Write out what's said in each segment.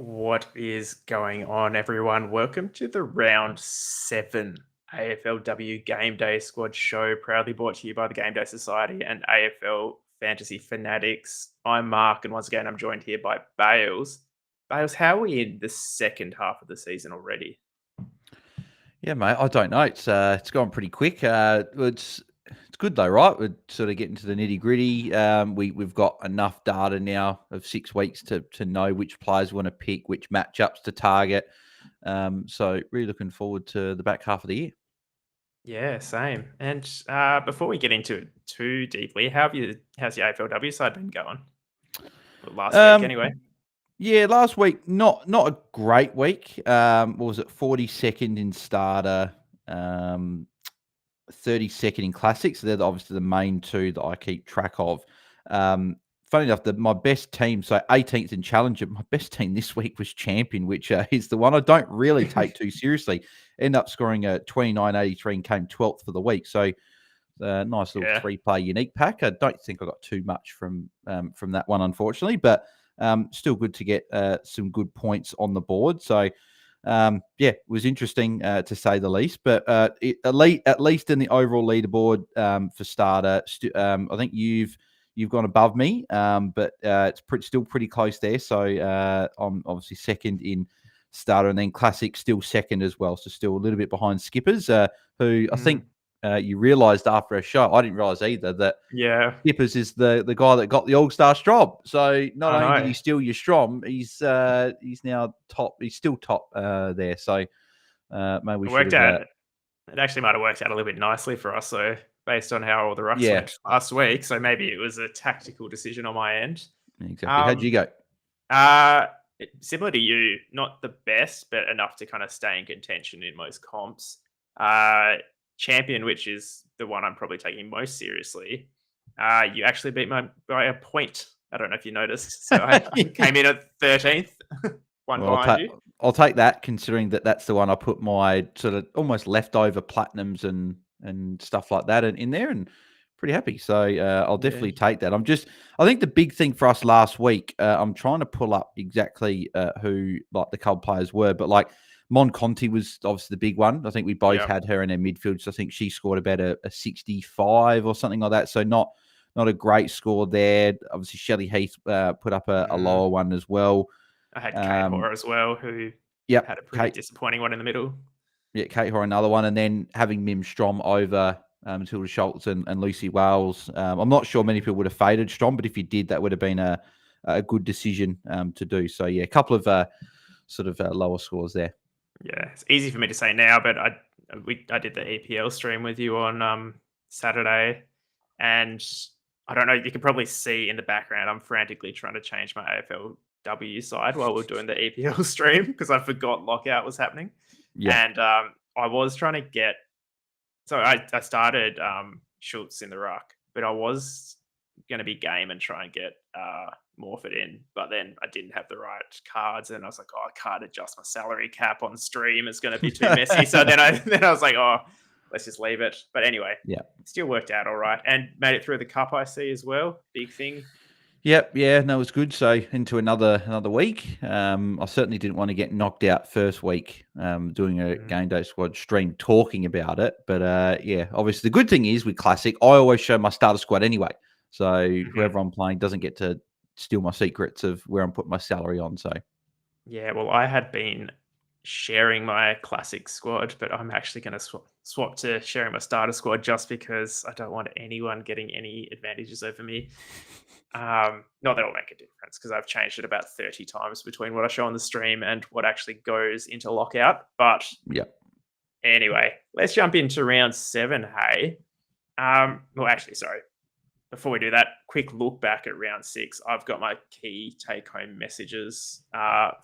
What is going on, everyone? Welcome to the round 7 AFLW Game Day Squad show, proudly brought to you by the Game Day Society and AFL Fantasy Fanatics. I'm Mark, and once again, I'm joined here by Bales. Bales, how are we in the second half of the season already? Yeah, mate. I don't know. It's gone pretty quick. It's good though, right? We're sort of getting to the nitty gritty. We've got enough data now of 6 weeks to know which players we want to pick, which matchups to target. So really looking forward to the back half of the year. Yeah, same. And before we get into it too deeply, how's your AFLW side been going? Well, last week, Um, anyway. yeah, last week not a great week. What was it? 42nd in starter. 32nd in classics. So they're obviously the main two that I keep track of. Funny enough, my best team, so 18th in Challenger, my best team this week was Champion, which is the one I don't really take too seriously. End up scoring a 29.83 and came 12th for the week. So nice little Yeah. 3-player unique pack. I don't think I got too much from that one, unfortunately, but still good to get some good points on the board. So yeah, it was interesting to say the least. But at least in the overall leaderboard for starter, I think you've gone above me, but it's still pretty close there. So I'm obviously second in starter, and then classic still second as well. So still a little bit behind Skippers, who I think you realised after a show. I didn't realise either that Yeah, Skippers is the guy that got the All Star job. So not I only did he know. steal your Strom, he's now top. He's still top there. So maybe we It should worked have. out. It actually might have worked out a little bit nicely for us, so based on how all the rucks Yeah, went last week. So maybe it was a tactical decision on my end. exactly. How'd you Um, go? uh, Similar to you, not the best, but enough to kind of stay in contention in most comps. Uh, Champion, which is the one I'm probably taking most seriously. You actually beat my by a point. I don't know if you noticed. So I came in at 13th, one Well, behind you. I'll take that, considering that that's the one I put my sort of almost leftover platinums and stuff like that in there, and pretty happy. So I'll Yeah. definitely take that. I think the big thing for us last week, I'm trying to pull up exactly who like the club players were, but like Mon Conti was obviously the big one. I think we both Yeah. had her in our midfield, so I think she scored about a 65 or something like that. So not a great score there. Obviously, Shelley Heath put up a Mm. lower one as well. I had Kate Um, Horror as well, who Yep, had a pretty Kate. disappointing one in the middle. Yeah, Kate Hoare, another one, and then having Mim Strom over Matilda Schultz and Lucy Wales. I'm not sure many people would have faded Strom, but if you did, that would have been a good decision to do. So yeah, a couple of sort of lower scores there. Yeah, it's easy for me to say now, but I did the EPL stream with you on Saturday, and I don't know. You can probably see in the background I'm frantically trying to change my AFLW side while we're doing the EPL stream because I forgot lockout was happening, Yeah, and I was trying to get. So I started Schultz in the ruck, but I was going to be game and try and get Morford in, but then I didn't have the right cards, and I was like, oh, I can't adjust my salary cap on stream; it's going to be too messy. So then I was like, oh, let's just leave it. But anyway, yeah. still worked out all right, and made it through the cup. I see as well, big thing. Yep, yeah, no, it was good. So into another week. I certainly didn't want to get knocked out first week doing a Mm, game day squad stream talking about it. But yeah, obviously the good thing is with Classic, I always show my starter squad anyway. So mhm. whoever I'm playing doesn't get to steal my secrets of where I'm putting my salary on. So Yeah, well, I had been sharing my classic squad, but I'm actually going to swap to sharing my starter squad just because I don't want anyone getting any advantages over me. Not that it'll make a difference because I've changed it about 30 times between what I show on the stream and what actually goes into lockout. But yeah, anyway, let's jump into round 7. Hey, well, actually, sorry. Before we do that, quick look back at round 6. I've got my key take home messages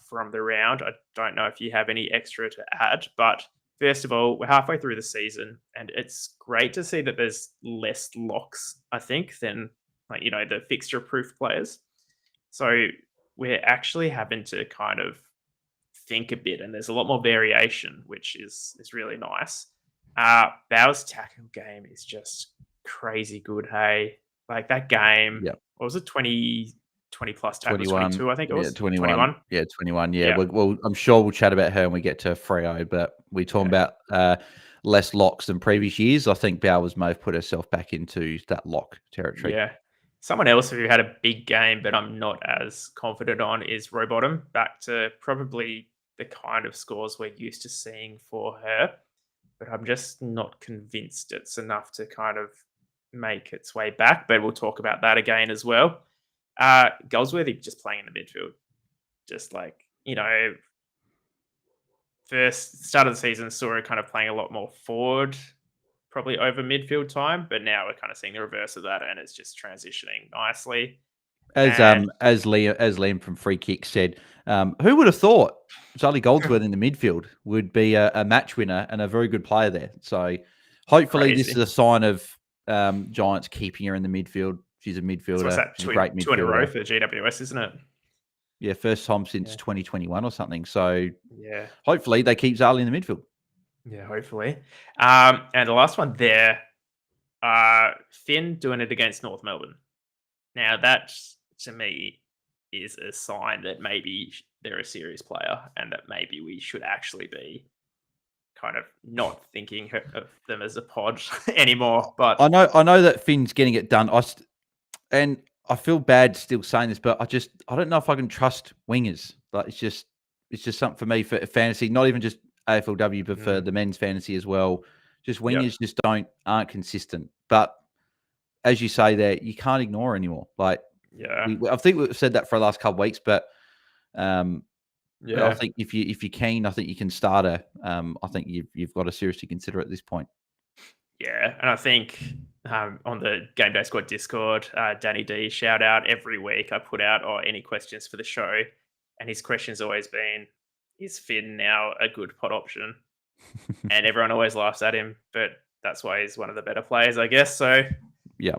from the round. I don't know if you have any extra to add, but first of all, we're halfway through the season, and it's great to see that there's less locks, I think, than like the fixture proof players. So we're actually having to kind of think a bit, and there's a lot more variation, which is really nice. Bow's tackle game is just crazy good. Hey, like that game, yeah. what was it, 20, 20 plus tackles, 21. 22, I think it was. 21. 21. Yeah, 21. Yeah. Yeah. Well, I'm sure we'll chat about her when we get to Freo, but we're talking about less locks than previous years. I think Bowers may have put herself back into that lock territory. Yeah. Someone else who had a big game, but I'm not as confident on, is Rowbottom, back to probably the kind of scores we're used to seeing for her. But I'm just not convinced it's enough to kind of make its way back. But we'll talk about that again as well. Goldsworthy just playing in the midfield. Just like, first start of the season saw her kind of playing a lot more forward, probably over midfield time, but now we're kind of seeing the reverse of that, and it's just transitioning nicely. As Liam from Free Kick said, who would have thought Charlie Goldsworthy in the midfield would be a match winner and a very good player there? So hopefully this is a sign of Giants keeping her in the midfield. She's a midfielder. What's that? She's a great midfielder. 2 in a row for GWS, isn't it? Yeah, first time since 2021 or something. So yeah, hopefully they keep Zali in the midfield. Yeah, hopefully. And the last one there, Finn doing it against North Melbourne. Now that to me is a sign that maybe they're a serious player and that maybe we should actually be kind of not thinking of them as a pod anymore. But I know that Finn's getting it done. And I feel bad still saying this, but I don't know if I can trust wingers. Like it's just something for me for fantasy, not even just AFLW, but for the men's fantasy as well. Just wingers just aren't consistent. But as you say there, you can't ignore anymore. Like I think we've said that for the last couple of weeks, but I think if you're keen, I think you can start her. I think you've got to seriously consider at this point. Yeah, and I think on the GameDay Squad Discord, Danny D, shout out every week. I put out any questions for the show, and his question's always been, is Finn now a good pod option? And everyone always laughs at him, but that's why he's one of the better players, I guess. So, yeah.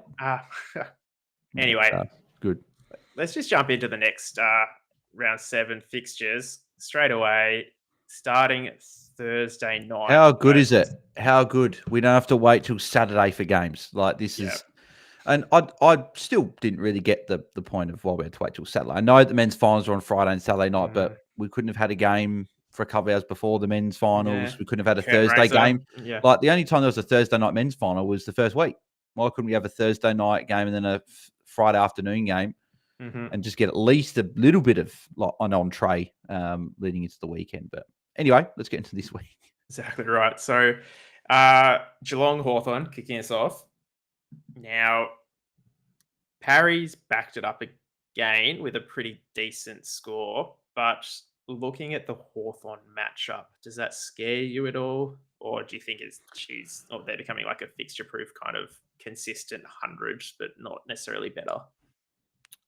Anyway, good. Let's just jump into the next round 7 fixtures straight away, starting Thursday night. How good is it? How good? We don't have to wait till Saturday for games. Like this is, and I still didn't really get the point of why we had to wait till Saturday. I know the men's finals are on Friday and Saturday night, but we couldn't have had a game for a couple of hours before the men's finals. We couldn't have had a Thursday game. Yeah. Like the only time there was a Thursday night men's final was the first week. Why couldn't we have a Thursday night game and then a Friday afternoon game and just get at least a little bit of like an entree leading into the weekend? But anyway, let's get into this week. Exactly right. So Geelong Hawthorn kicking us off. Now, Parry's backed it up again with a pretty decent score, but looking at the Hawthorn matchup, does that scare you at all? Or do you think they're becoming like a fixture-proof kind of consistent 100, but not necessarily better?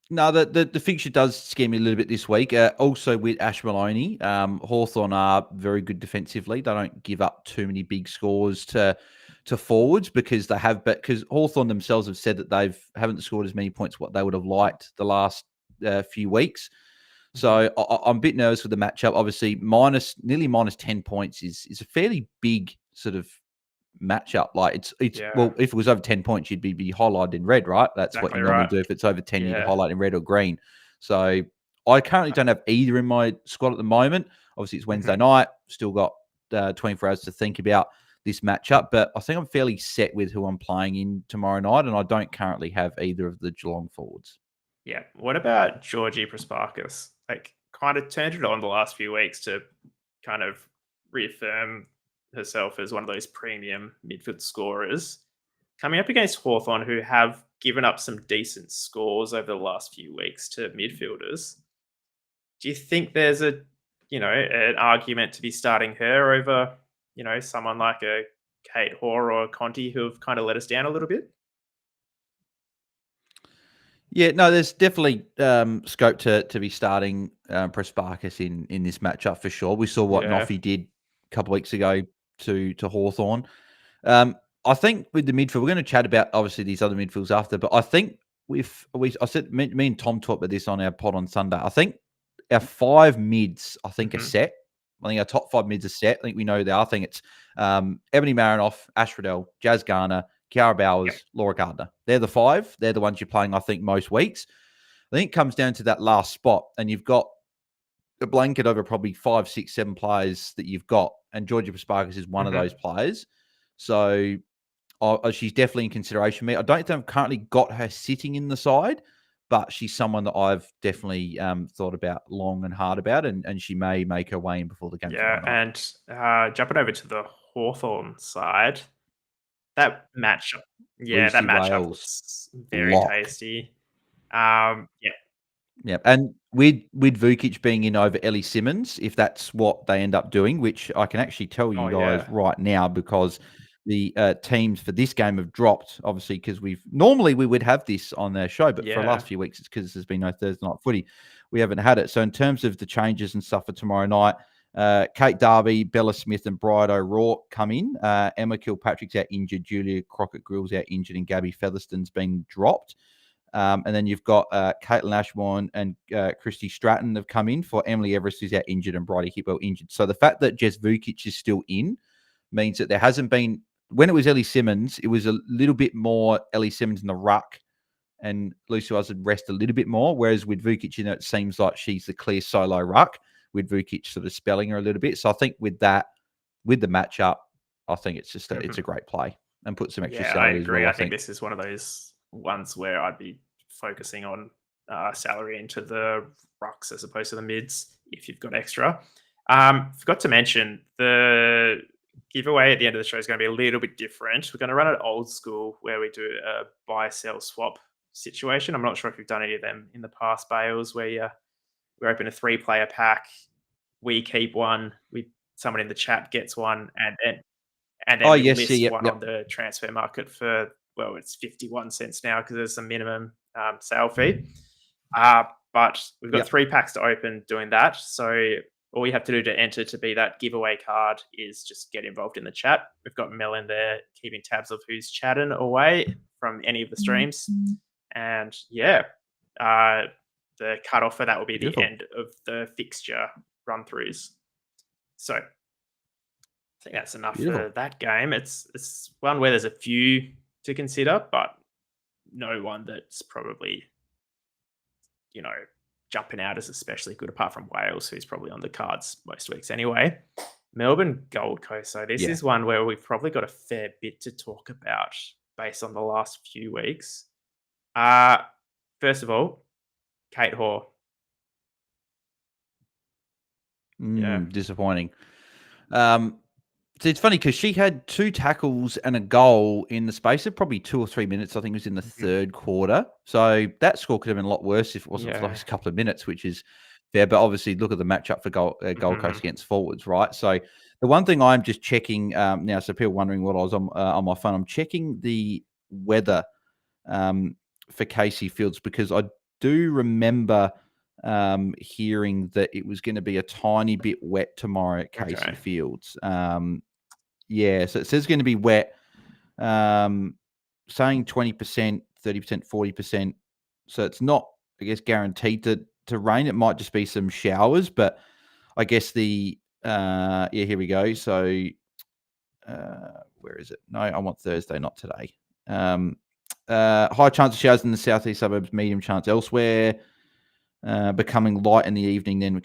No, the fixture does scare me a little bit this week. Also with Ash Maloney, Hawthorn are very good defensively. They don't give up too many big scores to forwards because Hawthorn themselves have said that they haven't scored as many points what they would have liked the last few weeks. So I'm a bit nervous with the matchup. Obviously, nearly minus 10 points is a fairly big sort of matchup. Like it's well, if it was over 10 points, you'd be highlighted in red, right? That's exactly what you normally do. If it's over 10, you highlight in red or green. So I currently don't have either in my squad at the moment. Obviously, it's Wednesday night. Still got 24 hours to think about this matchup, but I think I'm fairly set with who I'm playing in tomorrow night, and I don't currently have either of the Geelong forwards. Yeah. What about Georgie Prasparkas? Like, kind of turned it on the last few weeks to kind of reaffirm herself as one of those premium midfield scorers. Coming up against Hawthorn, who have given up some decent scores over the last few weeks to midfielders. Do you think there's an argument to be starting her over, someone like a Kate Hoare or Conti who have kind of let us down a little bit? Yeah, no, there's definitely scope to be starting Prasparkas in this matchup for sure. We saw what Noffy did a couple of weeks ago to Hawthorn. I think with the midfield, we're going to chat about obviously these other midfields after, but I think I said me and Tom talked about this on our pod on Sunday. I think our 5 mids, are set. I think our top 5 mids are set. I think we know they are. I think it's Ebony Marinoff, Ash Riddell, Jazz Garner, Kiara Bowers, Laura Gardner. They're the 5. They're the ones you're playing, I think, most weeks. I think it comes down to that last spot, and you've got a blanket over probably 5, 6, 7 players that you've got, and Georgia Paspakas is one of those players. So she's definitely in consideration. I don't think I've currently got her sitting in the side, but she's someone that I've definitely thought about long and hard about, and she may make her way in before the game tomorrow night. And jumping over to the Hawthorn side, that matchup, that Lucy matchup Wales, looks very lock. tasty. Yeah, Yeah, and with Vukic being in over Ellie Simmons, if that's what they end up doing, which I can actually tell you guys right now, because the teams for this game have dropped, obviously, because we would have this on their show, but for the last few weeks, it's because there's been no Thursday night footy. We haven't had it. So in terms of the changes and stuff for tomorrow night, Kate Darby, Bella Smith, and Bryde O'Rourke come in. Emma Kilpatrick's out injured, Julia Crockett-Grill's out injured, and Gabby Featherstone's been dropped. And then you've got Caitlin Ashbourne and Christy Stratton have come in for Emily Everest, who's out injured, and Bridie Hippo injured. So the fact that Jess Vukic is still in means that there hasn't been, when it was Ellie Simmons, it was a little bit more Ellie Simmons in the ruck, and Lucy Wales would rest a little bit more. Whereas with Vukic, it seems like she's the clear solo ruck, with Vukic sort of spelling her a little bit. So I think with that, with the matchup, I think it's just it's a great play and put some extra salary. I agree. As well, I think this is one of those ones where I'd be focusing on salary into the rucks as opposed to the mids if you've got extra. Forgot to mention the giveaway at the end of the show is going to be a little bit different. We're going to run it old school where we do a buy, sell, swap situation. I'm not sure if you've done any of them in the past, Bales, where we open a 3-player pack, we keep one, someone in the chat gets one, and then we list one on the transfer market for, well, it's 51 cents now because there's a minimum sale fee. But we've got 3 packs to open doing that. So all you have to do to enter to be that giveaway card is just get involved in the chat. We've got Mel in there keeping tabs of who's chatting away from any of the streams. And the cutoff for that will be the end of the fixture run-throughs. So I think that's enough for that game. It's one where there's a few to consider, but no one that's probably, jumping out as especially good, apart from Wales, who's probably on the cards most weeks anyway. Melbourne, Gold Coast. So this is one where we've probably got a fair bit to talk about based on the last few weeks. First of all, Kate Hoare. Disappointing. So it's funny because she had 2 tackles and a goal in the space of probably 2 or 3 minutes. I think it was in the third quarter. So that score could have been a lot worse if it wasn't for those couple of minutes, which is fair. But obviously, look at the matchup for Gold Coast against forwards, right? So the one thing I'm just checking now, so people wondering what I was on my phone, I'm checking the weather for Casey Fields, because I do remember hearing that it was going to be a tiny bit wet tomorrow at Casey Fields. So it says going to be wet, saying 20%, 30%, 40%. So it's not, I guess, guaranteed to rain. It might just be some showers, but I guess here we go. So where is it? No, I want Thursday, not today. High chance of showers in the southeast suburbs, medium chance elsewhere. Becoming light in the evening. Then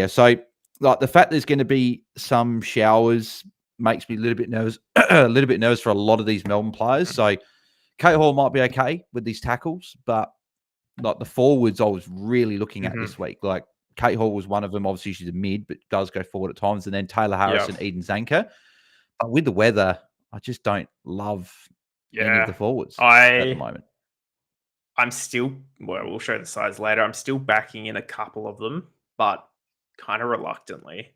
so like the fact there's going to be some showers makes me a little bit nervous. A little bit nervous for a lot of these Melbourne players. So Kate Hall might be okay with these tackles, but like the forwards, I was really looking at this week. Like Kate Hall was one of them. Obviously, she's a mid, but does go forward at times. And then Taylor Harris and Eden Zanker. But with the weather, I just don't love any of the forwards at the moment. I'm still, well, we'll show the size later. I'm still backing in a couple of them, but kind of reluctantly.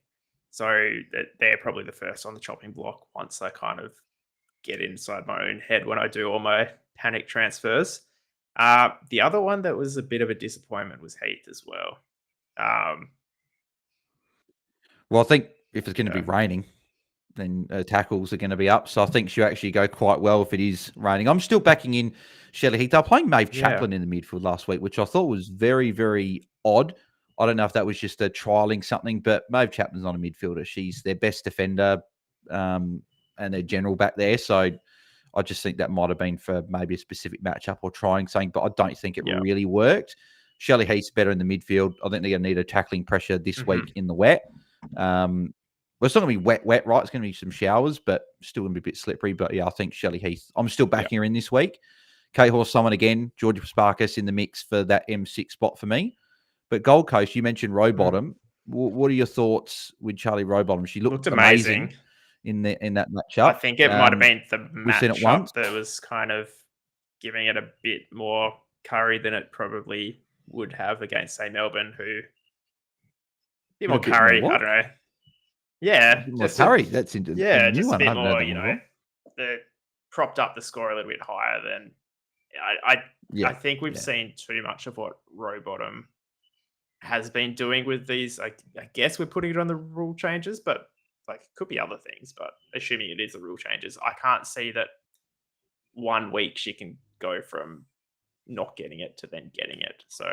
So they're probably the first on the chopping block once I kind of get inside my own head when I do all my panic transfers. The other one that was a bit of a disappointment was Heath as well. Well, I think if it's going to be raining, then tackles are going to be up. So I think she'll actually go quite well if it is raining. I'm still backing in Shelley Heath. They're playing Maeve Chaplin in the midfield last week, which I thought was very, very odd. I don't know if that was just a trialing something, but Maeve Chaplin's not a midfielder. She's their best defender and their general back there. So I just think that might have been for maybe a specific matchup or trying something, but I don't think it really worked. Shelley Heath's better in the midfield. I think they're going to need a tackling pressure this week in the wet. Well, it's not going to be wet, right? It's going to be some showers, but still going to be a bit slippery. But yeah, I think Shelley Heath, I'm still backing her in this week. Kate Horse, someone again, Georgia Sparkus in the mix for that M6 spot for me. But Gold Coast, you mentioned Rowbottom. What are your thoughts with Charlie Rowbottom? She looked amazing in that matchup. I think it might have been the matchup that was kind of giving it a bit more curry than it probably would have against, say, Melbourne, who a bit more curry. I don't know. Yeah, just curry. That's into just a bit more. They propped up the score a little bit higher than. I think we've seen too much of what Rowbottom has been doing with these. I guess we're putting it on the rule changes, but like it could be other things. But assuming it is the rule changes, I can't see that 1 week she can go from not getting it to then getting it. So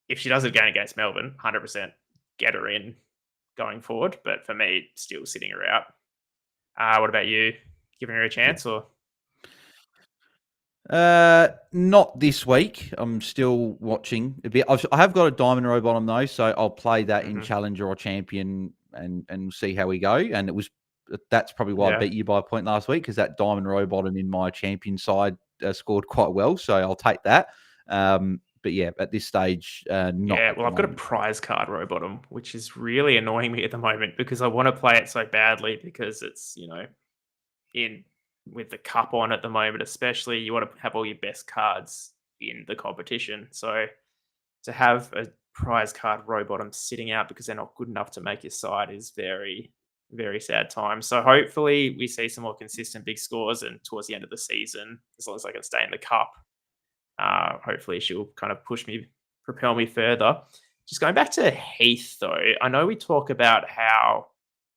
if she does it again against Melbourne, 100% get her in going forward. But for me, still sitting her out. What about you? Giving her a chance or? Not this week. I'm still watching a bit. I have got a Diamond Rowbottom though, so I'll play that in Challenger or Champion and see how we go. And that's probably why I beat you by a point last week, because that Diamond Rowbottom in my Champion side scored quite well. So I'll take that. But yeah, at this stage, not. Yeah, well, I've got a prize card Rowbottom, which is really annoying me at the moment because I want to play it so badly because it's, in with the cup on at the moment, especially you want to have all your best cards in the competition. So to have a prize card Rowbottom sitting out because they're not good enough to make your side is very, very sad time. So hopefully we see some more consistent big scores, and towards the end of the season, as long as I can stay in the cup, hopefully she'll kind of propel me further. Just going back to Heath though, I know we talk about how,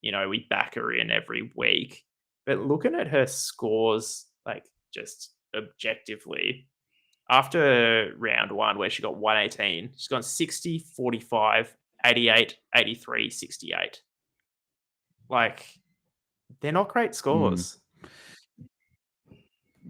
we back her in every week, but looking at her scores, like just objectively, after round 1 where she got 118, she's gone 60, 45, 88, 83, 68. Like, they're not great scores.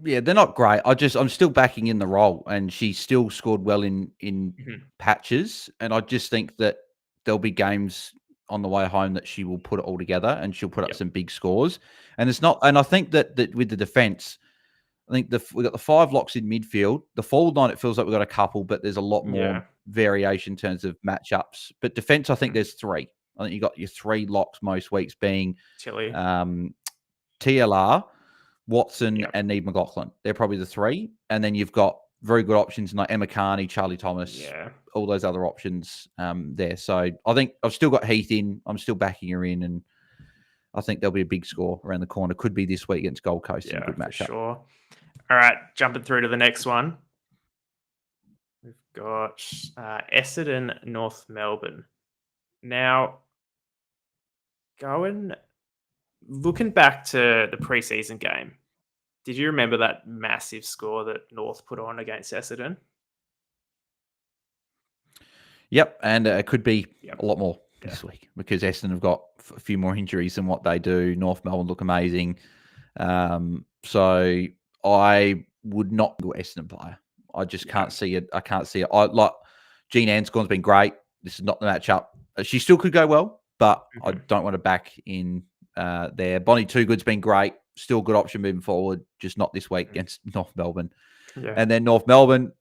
Yeah, they're not great. I'm still backing in the role, and she still scored well in patches. And I just think that there'll be games on the way home that she will put it all together and she'll put up some big scores. And it's not. And I think that with the defense, I think we got the 5 locks in midfield. The forward line, it feels like we've got a couple, but there's a lot more variation in terms of matchups. But defense, I think there's 3. I think you got your 3 locks most weeks being Tilly, TLR, Watson, and Neve McLaughlin. They're probably the 3. And then you've got very good options like Emma Carney, Charlie Thomas, all those other options there. So I think I've still got Heath in. I'm still backing her in, and I think there'll be a big score around the corner. Could be this week against Gold Coast in a good matchup. Sure. All right, jumping through to the next one. We've got Essendon, North Melbourne. Now, looking back to the preseason game, did you remember that massive score that North put on against Essendon? Yep, and it could be a lot more this week because Essendon have got a few more injuries than what they do. North Melbourne look amazing. So I would not go Essendon player. I just can't see it. I can't see it. Jean Anscorn's been great. This is not the matchup. She still could go well, but I don't want to back in there. Bonnie Toogood's been great. Still a good option moving forward, just not this week against North Melbourne. Yeah. And then North Melbourne,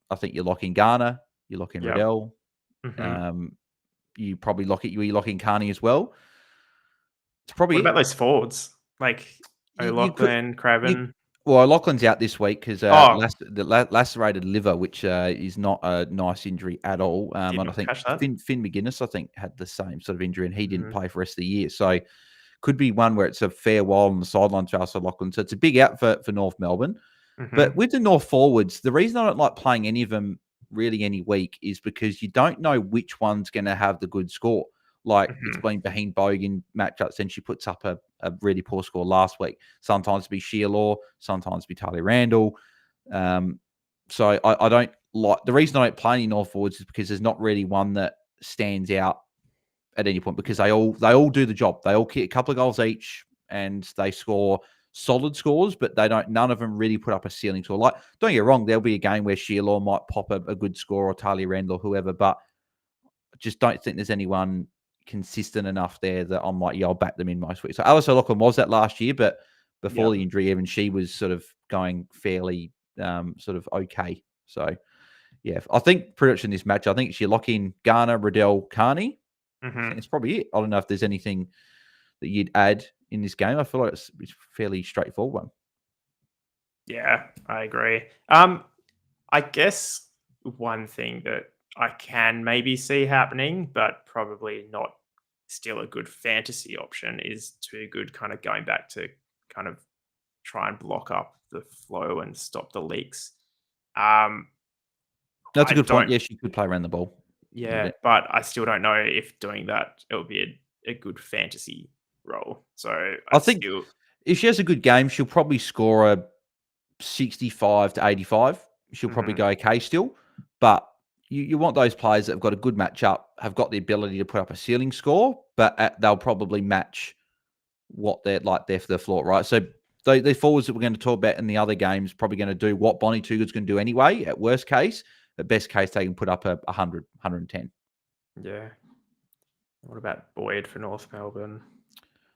I think you lock in Garner, you lock in Riddell. You probably you lock in Carney as well. It's probably what about those forwards? Like O'Loughlin, Craven? Well, O'Loughlin's out this week because the lacerated liver, which is not a nice injury at all. And I think Finn McGuinness, I think, had the same sort of injury, and he didn't play for the rest of the year. So could be one where it's a fair while on the sideline for us, O'Loughlin. So it's a big out for North Melbourne. But with the North forwards, the reason I don't like playing any of them really any week is because you don't know which one's going to have the good score. Like it's been Baheen Bogan matchups, and she puts up a really poor score last week. Sometimes it'll be Shearlaw, sometimes it'll be Talia Randall. So I don't like the reason I don't play any North forwards is because there's not really one that stands out at any point because they all do the job. They all kick a couple of goals each, and they score solid scores, but none of them really put up a ceiling score. Like, don't get wrong, there'll be a game where Sheila might pop a good score, or Talia Randall, or whoever, but I just don't think there's anyone consistent enough there that I might, I'll back them in most weeks. So Alice O'Loughlin was that last year, but before the injury, even she was sort of going fairly sort of okay. So, yeah, I think pretty much in this match, I think you lock in Garner, Riddell, Carney. I think that's probably it. I don't know if there's anything that you'd add in this game. I feel like it's a fairly straightforward one. Yeah, I agree. I guess one thing that I can maybe see happening, but probably not still a good fantasy option, is Too Good kind of going back to kind of try and block up the flow and stop the leaks. That's a good point. Yes, you could play around the ball. Yeah, but I still don't know if doing that, it would be a good fantasy role. So I think if she has a good game, she'll probably score a 65 to 85. She'll probably go okay still. But you want those players that have got a good matchup, have got the ability to put up a ceiling score, but they'll probably match what they're like there for the floor, right? So the forwards that we're going to talk about in the other games probably going to do what Bonnie Toogood's going to do anyway, at worst case. At best case, they can put up a 100, 110. Yeah. What about Boyd for North Melbourne?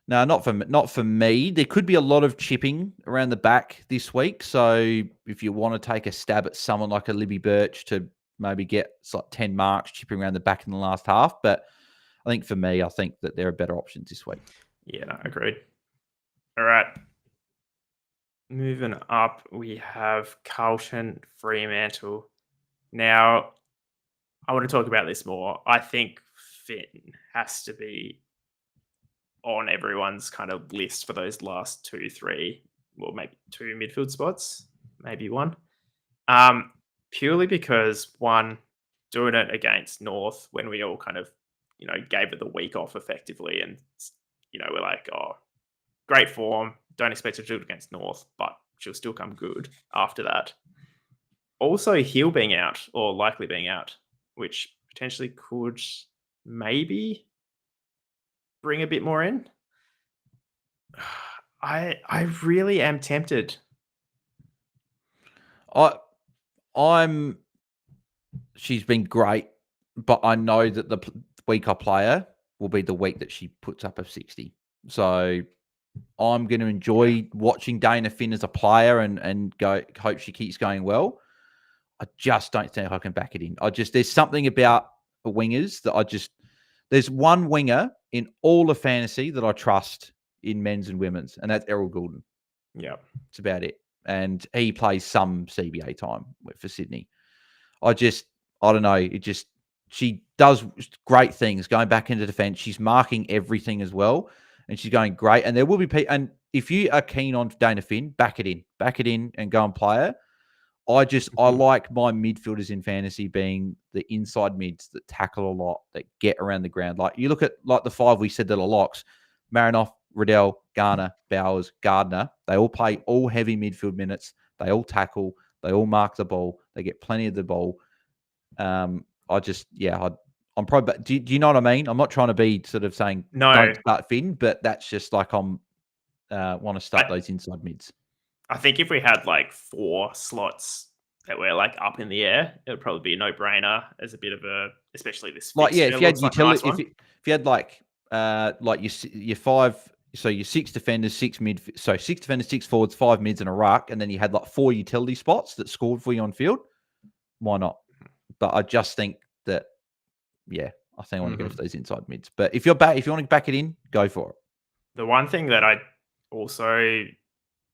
No, not for me. There could be a lot of chipping around the back this week. So if you want to take a stab at someone like a Libby Birch to maybe get like 10 marks chipping around the back in the last half. But I think for me, I think that there are better options this week. Yeah, no, agreed. All right. Moving up, we have Carlton Fremantle. Now, I want to talk about this more. I think Finn has to be on everyone's kind of list for those last 2, 3, well, maybe 2 midfield spots, maybe 1. Purely because, one, doing it against North when we all kind of, gave it the week off effectively, and, we're like, oh, great form, don't expect her to do it against North, but she'll still come good after that. Also, Hill being out, or likely being out, which potentially could maybe bring a bit more in. I really am tempted. She's been great, but I know that the weaker player will be the week that she puts up a 60. So I'm going to enjoy watching Dana Finn as a player and hope she keeps going well. I just don't think I can back it in. There's something about the wingers that there's one winger in all of fantasy that I trust in men's and women's, and that's Errol Goulden. Yeah. It's about it. And he plays some CBA time for Sydney. I don't know. She does great things going back into defense. She's marking everything as well, and she's going great. And there will be people. And if you are keen on Dana Finn, back it in and go and play her. I like my midfielders in fantasy being the inside mids that tackle a lot, that get around the ground. Like you look at like the 5 we said that are locks: Marinoff, Riddell, Garner, Bowers, Gardner. They all play all heavy midfield minutes. They all tackle. They all mark the ball. They get plenty of the ball. I'm probably. Do you know what I mean? I'm not trying to be sort of saying don't start Finn, but that's just like want to start those inside mids. I think if we had like 4 slots that were like up in the air, it would probably be a no-brainer as a bit of especially this fixture. If you had utility, if you had like your 5, so your 6 defenders, 6 mid, so 6 defenders, 6 forwards, 5 mids, and a ruck, and then you had like 4 utility spots that scored for you on field. Why not? But I just think that, I think I want to go for those inside mids. But if you want to back it in, go for it. The one thing that I also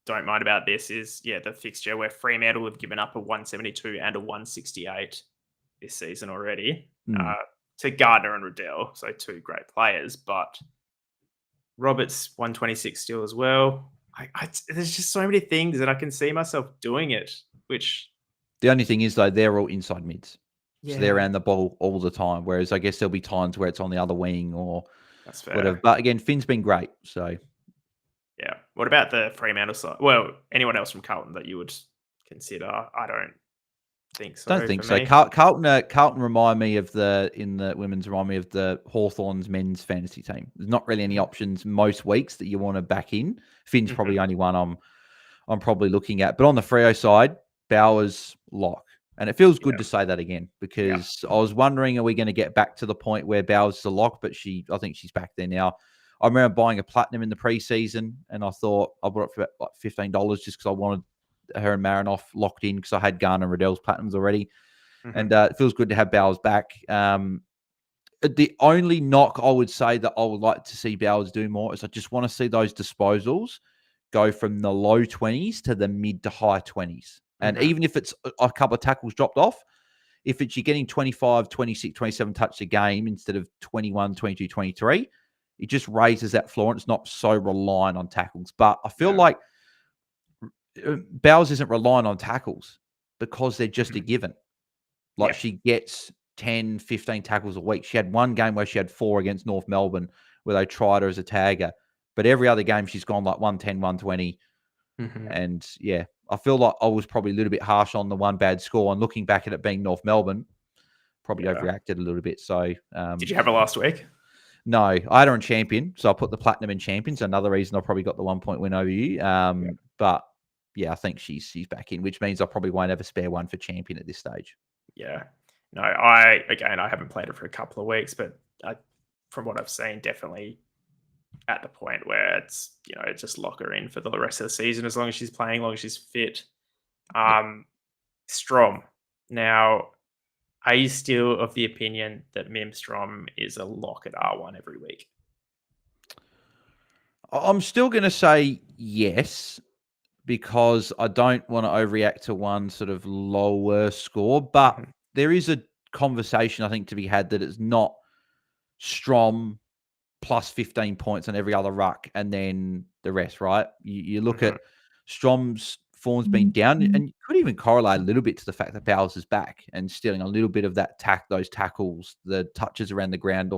don't mind about this is, the fixture where Fremantle have given up a 172 and a 168 this season already to Gardner and Riddell, so 2 great players. But Roberts 126 still as well. There's just so many things that I can see myself doing it. Which the only thing is though, they're all inside mids. So they're around the ball all the time. Whereas I guess there'll be times where it's on the other wing or whatever. But again, Finn's been great. So yeah. What about the Fremantle side? Well, anyone else from Carlton that you would consider? I don't think so. Don't think for so. me. Carlton remind me of in the women's remind me of the Hawthorns men's fantasy team. There's not really any options most weeks that you want to back in. Finn's probably only one I'm probably looking at. But on the Freo side, Bowers lock. And it feels good to say that again, because I was wondering, are we going to get back to the point where Bowers is a lock? But I think she's back there now. I remember buying a platinum in the preseason, and I thought I bought it for about $15 just because I wanted her and Marinoff locked in because I had Garner and Riddell's platinums already. And it feels good to have Bowers back. The only knock I would say that I would like to see Bowers do more is I just want to see those disposals go from the low 20s to the mid to high 20s. And even if it's a couple of tackles dropped off, if you're getting 25, 26, 27 touches a game instead of 21, 22, 23, it just raises that floor and it's not so reliant on tackles. But I feel like Bowers isn't relying on tackles because they're just a given. Like she gets 10, 15 tackles a week. She had one game where she had 4 against North Melbourne where they tried her as a tagger. But every other game, she's gone like 110, 120. And yeah, I feel like I was probably a little bit harsh on the one bad score. And looking back at it being North Melbourne, probably overreacted a little bit. So, did you have her last week? No, I had her in champion. So I put the platinum in champion. So another reason I probably got the 1 point win over you. But yeah, I think she's back in, which means I probably won't have a spare one for champion at this stage. Yeah. No, I haven't played it for a couple of weeks, but from what I've seen, definitely at the point where it's, just lock her in for the rest of the season as long as she's playing, as long as she's fit. Strom. Now, are you still of the opinion that Mim Strom is a lock at R1 every week? I'm still going to say yes, because I don't want to overreact to one sort of lower score. But there is a conversation, I think, to be had that it's not Strom plus 15 points on every other ruck and then the rest, right? You look at Strom's form's been down, and you could even correlate a little bit to the fact that Bowers is back and stealing a little bit of that those tackles, the touches around the ground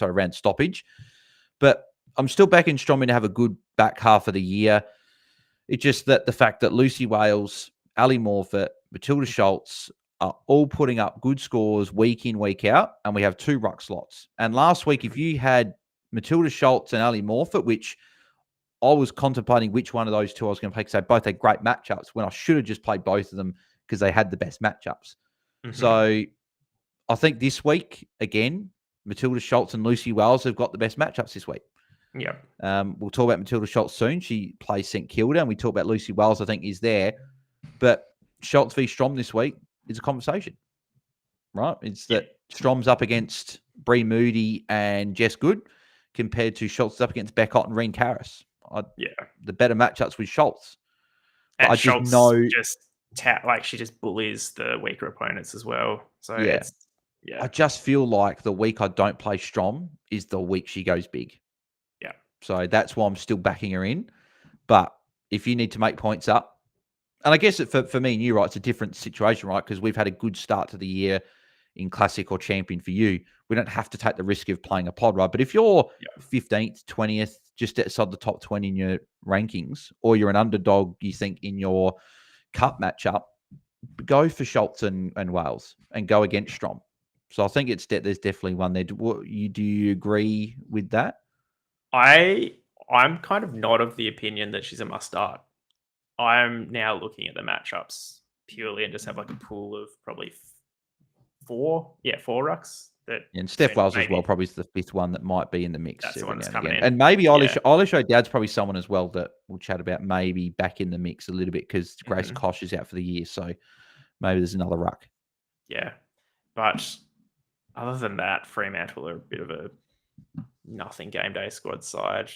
around stoppage. But I'm still backing Strom to have a good back half of the year. It's just that the fact that Lucy Wales, Ali Morfitt, Matilda Schultz are all putting up good scores week in, week out, and we have 2 ruck slots. And last week, if you had Matilda Schultz and Ali Morfitt, which I was contemplating which one of those two I was going to play because they both had great matchups, when I should have just played both of them because they had the best matchups. So I think this week, again, Matilda Schultz and Lucy Wales have got the best matchups this week. Yeah. We'll talk about Matilda Schultz soon. She plays St Kilda, and we talk about Lucy Wales, I think, is there. But Schultz v Strom this week is a conversation, right? It's that Strom's up against Bree Moody and Jess Good compared to Schultz up against Beckott and Reen Karras. The better matchups with Schultz. And I Schultz just know she just bullies the weaker opponents as well. So I just feel like the week I don't play Strom is the week she goes big. Yeah. So that's why I'm still backing her in. But if you need to make points up, and I guess for me and you, right, it's a different situation, right? Because we've had a good start to the year in Classic or Champion for you. We don't have to take the risk of playing a pod, right? But if you're 15th, 20th, just outside the top 20 in your rankings, or you're an underdog, you think, in your cup matchup, go for Schultz and Wales and go against Strom. So I think there's definitely one there. Do you agree with that? I'm kind of not of the opinion that she's a must start. I'm now looking at the matchups purely and just have like a pool of probably 4 rucks. And Steph Wales as well, probably is the 5th one that might be in the mix. That's the one that's coming in. And maybe Eilish O'Dowd's probably someone as well that we'll chat about, maybe back in the mix a little bit because Grace Kosh is out for the year. So maybe there's another ruck. Yeah. But other than that, Fremantle are a bit of a nothing game day squad side.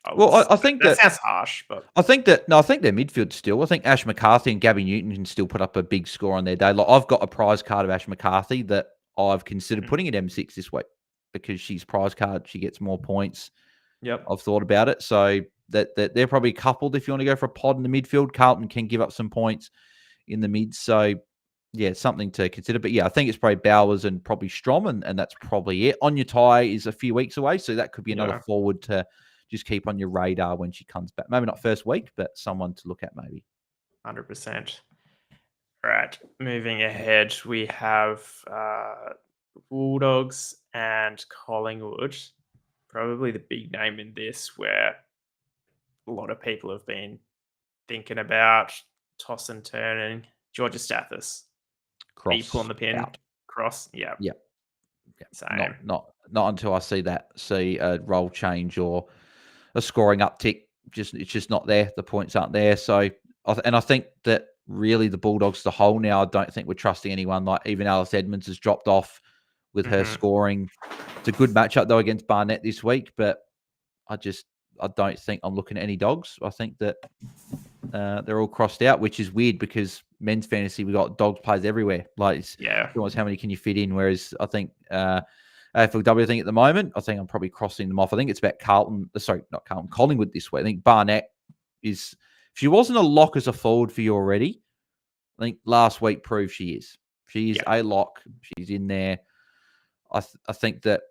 I think that sounds harsh, but I think their midfield still. I think Ash McCarthy and Gabby Newton can still put up a big score on their day. Like, I've got a prize card of Ash McCarthy that I've considered putting at M6 this week because she's prize card. She gets more points. Yep. I've thought about it. So that they're probably coupled if you want to go for a pod in the midfield. Carlton can give up some points in the mid. So yeah, something to consider. But yeah, I think it's probably Bowers and probably Strom, and that's probably it. Anya Tai is a few weeks away, so that could be another forward to just keep on your radar when she comes back. Maybe not first week, but someone to look at maybe. 100%. All right. Moving ahead, we have Bulldogs and Collingwood. Probably the big name in this, where a lot of people have been thinking about toss and turning. Georgia Stathis. Are you pulling Cross the pin? out. Cross? Yeah. Yeah. Same. Not until I see a role change or a scoring uptick. It's just not there. The points aren't there. So I think that really the Bulldogs as a whole now, I don't think we're trusting anyone. Like even Alice Edmonds has dropped off with her scoring. It's a good matchup though against Barnett this week, but I don't think I'm looking at any dogs. I think that they're all crossed out, which is weird because men's fantasy, we got dogs players everywhere. Like, how many can you fit in? Whereas I think AFLW, I think at the moment, I think I'm probably crossing them off. I think it's about Collingwood this week. I think Barnett is, if she wasn't a lock as a forward for you already, I think last week proved she is. She is a lock. She's in there. I think that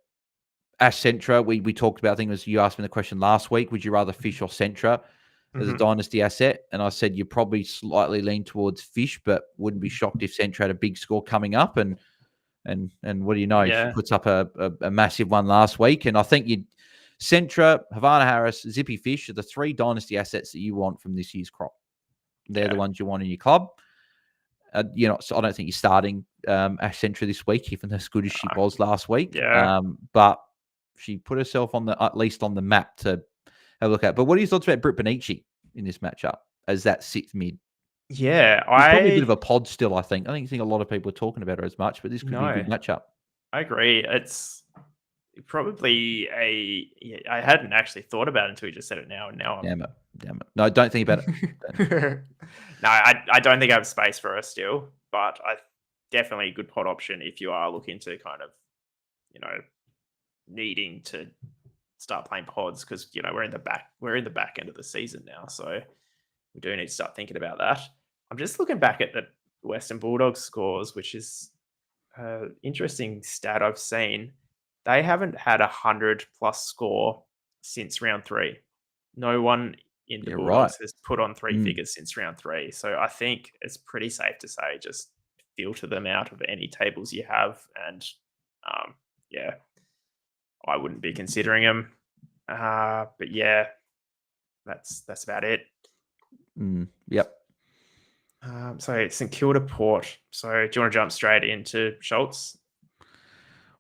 Ash Centra, we talked about, I think it was you asked me the question last week, would you rather Fish or Centra as a dynasty asset? And I said you probably slightly lean towards Fish, but wouldn't be shocked if Centra had a big score coming up. And what do you know? She puts up a massive one last week. And I think Centra, Havana Harris, Zippy Fish are the three dynasty assets that you want from this year's crop. They're the ones you want in your club. So I don't think you're starting Ash Centra this week, even as good as she was last week. But she put herself at least on the map to have a look at. But what are your thoughts about Britt Benici in this matchup as that sixth mid? Yeah, She's probably a bit of a pod still, I think. I don't think a lot of people are talking about her as much, but this could be a good matchup. I agree. It's probably I hadn't actually thought about it until you just said it now. And now Damn it. No, don't think about it. No, I don't think I have space for her still, but definitely a good pod option if you are looking to kind of, needing to start playing pods, because we're in the back end of the season now, so we do need to start thinking about that. I'm just looking back at the Western Bulldogs scores, which is an interesting stat I've seen. They haven't had 100+ score since round 3. No one in the Bulldogs has put on 3 figures since round 3. So I think it's pretty safe to say just filter them out of any tables you have. And I wouldn't be considering them. But yeah, that's about it. Yep. So St Kilda Port. So do you want to jump straight into Schultz?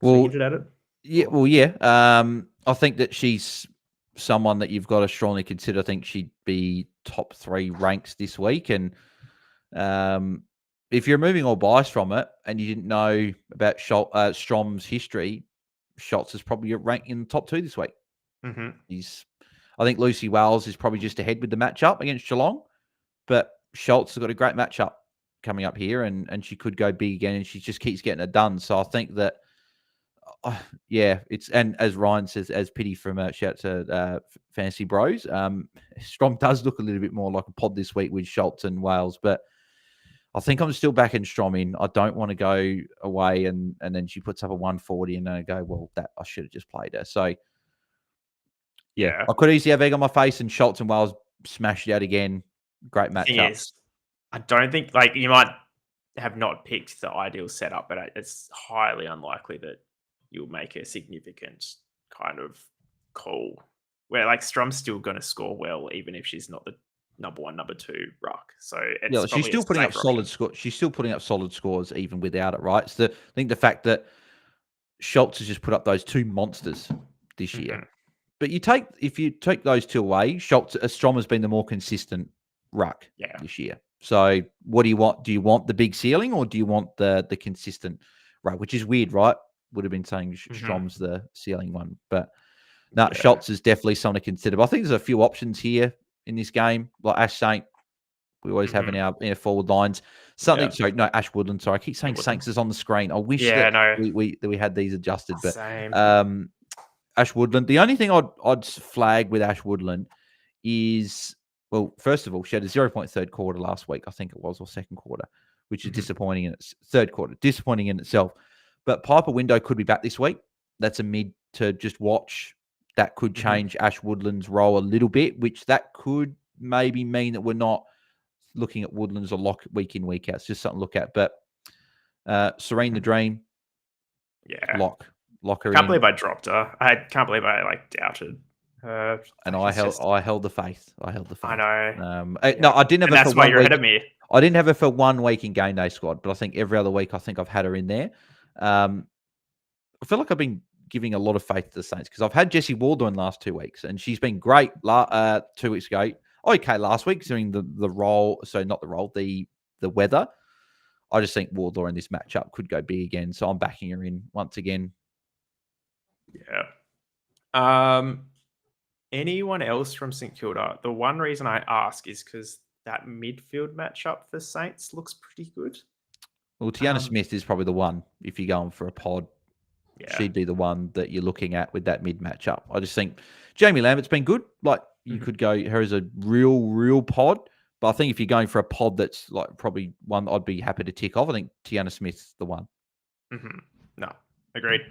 Well, hinted at it? Yeah. I think that she's someone that you've got to strongly consider. I think she'd be top 3 ranks this week. And if you're removing all bias from it and you didn't know about Strom's history, Schultz is probably ranked in the top 2 this week. I think Lucy Wales is probably just ahead with the matchup against Geelong, but Schultz has got a great matchup coming up here, and she could go big again, and she just keeps getting it done. So I think that, and as Ryan says, as Pity from shout to Fantasy Bros, Strom does look a little bit more like a pod this week with Schultz and Wales, but I think I'm still backing Strom in. I don't want to go away and then she puts up a 140 and then I go, well, that I should have just played her. So, I could easily have egg on my face and Schultz and Wales smashed it out again. Great matchup. I don't think, you might have not picked the ideal setup, but it's highly unlikely that you'll make a significant kind of call where Strom's still going to score well, even if she's not the number 1, number 2 ruck. So she's still putting up solid scores. She's still putting up solid scores even without it, right? So I think the fact that Schultz has just put up those 2 monsters this year. But if you take those 2 away, Strom has been the more consistent ruck this year. So what do you want? Do you want the big ceiling or do you want the consistent ruck? Which is weird, right? Would have been saying Strom's the ceiling one, but Schultz is definitely someone to consider. But I think there's a few options here in this game, like Ash Saint. We always have in our forward lines. Ash Woodland. Sorry, I keep saying Saints is on the screen. I wish that we had these adjusted, but Ash Woodland. The only thing I'd flag with Ash Woodland is, well, first of all, she had a 0.3 third quarter last week, I think it was, or second quarter, which is disappointing in its third quarter, disappointing in itself. But Piper Window could be back this week. That's a mid to just watch. That could change Ash Woodland's role a little bit, which that could maybe mean that we're not looking at Woodlands a lock week in, week out. It's just something to look at. But Serene the Dream, Yeah. lock her Can't in. believe I dropped her. I can't believe I doubted her. And Like, I held the faith. I held the faith. I know. No, I didn't have and her that's for why 1 you're week. ahead of me. I didn't have her for 1 week in Game Day squad, but I think every other week I think I've had her in there. I feel like I've been giving a lot of faith to the Saints because I've had Jessie Wardle in the last 2 weeks, and she's been great 2 weeks ago. Okay, last week during the role, so not the role, the weather. I just think Wardle in this matchup could go big again, so I'm backing her in once again. Yeah. Anyone else from St Kilda? The one reason I ask is because that midfield matchup for Saints looks pretty good. Well, Tiana Smith is probably the one if you're going for a pod. Yeah. She'd be the one that you're looking at with that mid matchup. I just think Jamie Lambert's been good. Like you could go her as a real pod. But I think if you're going for a pod that's like probably one I'd be happy to tick off, I think Tiana Smith's the one. No, agreed.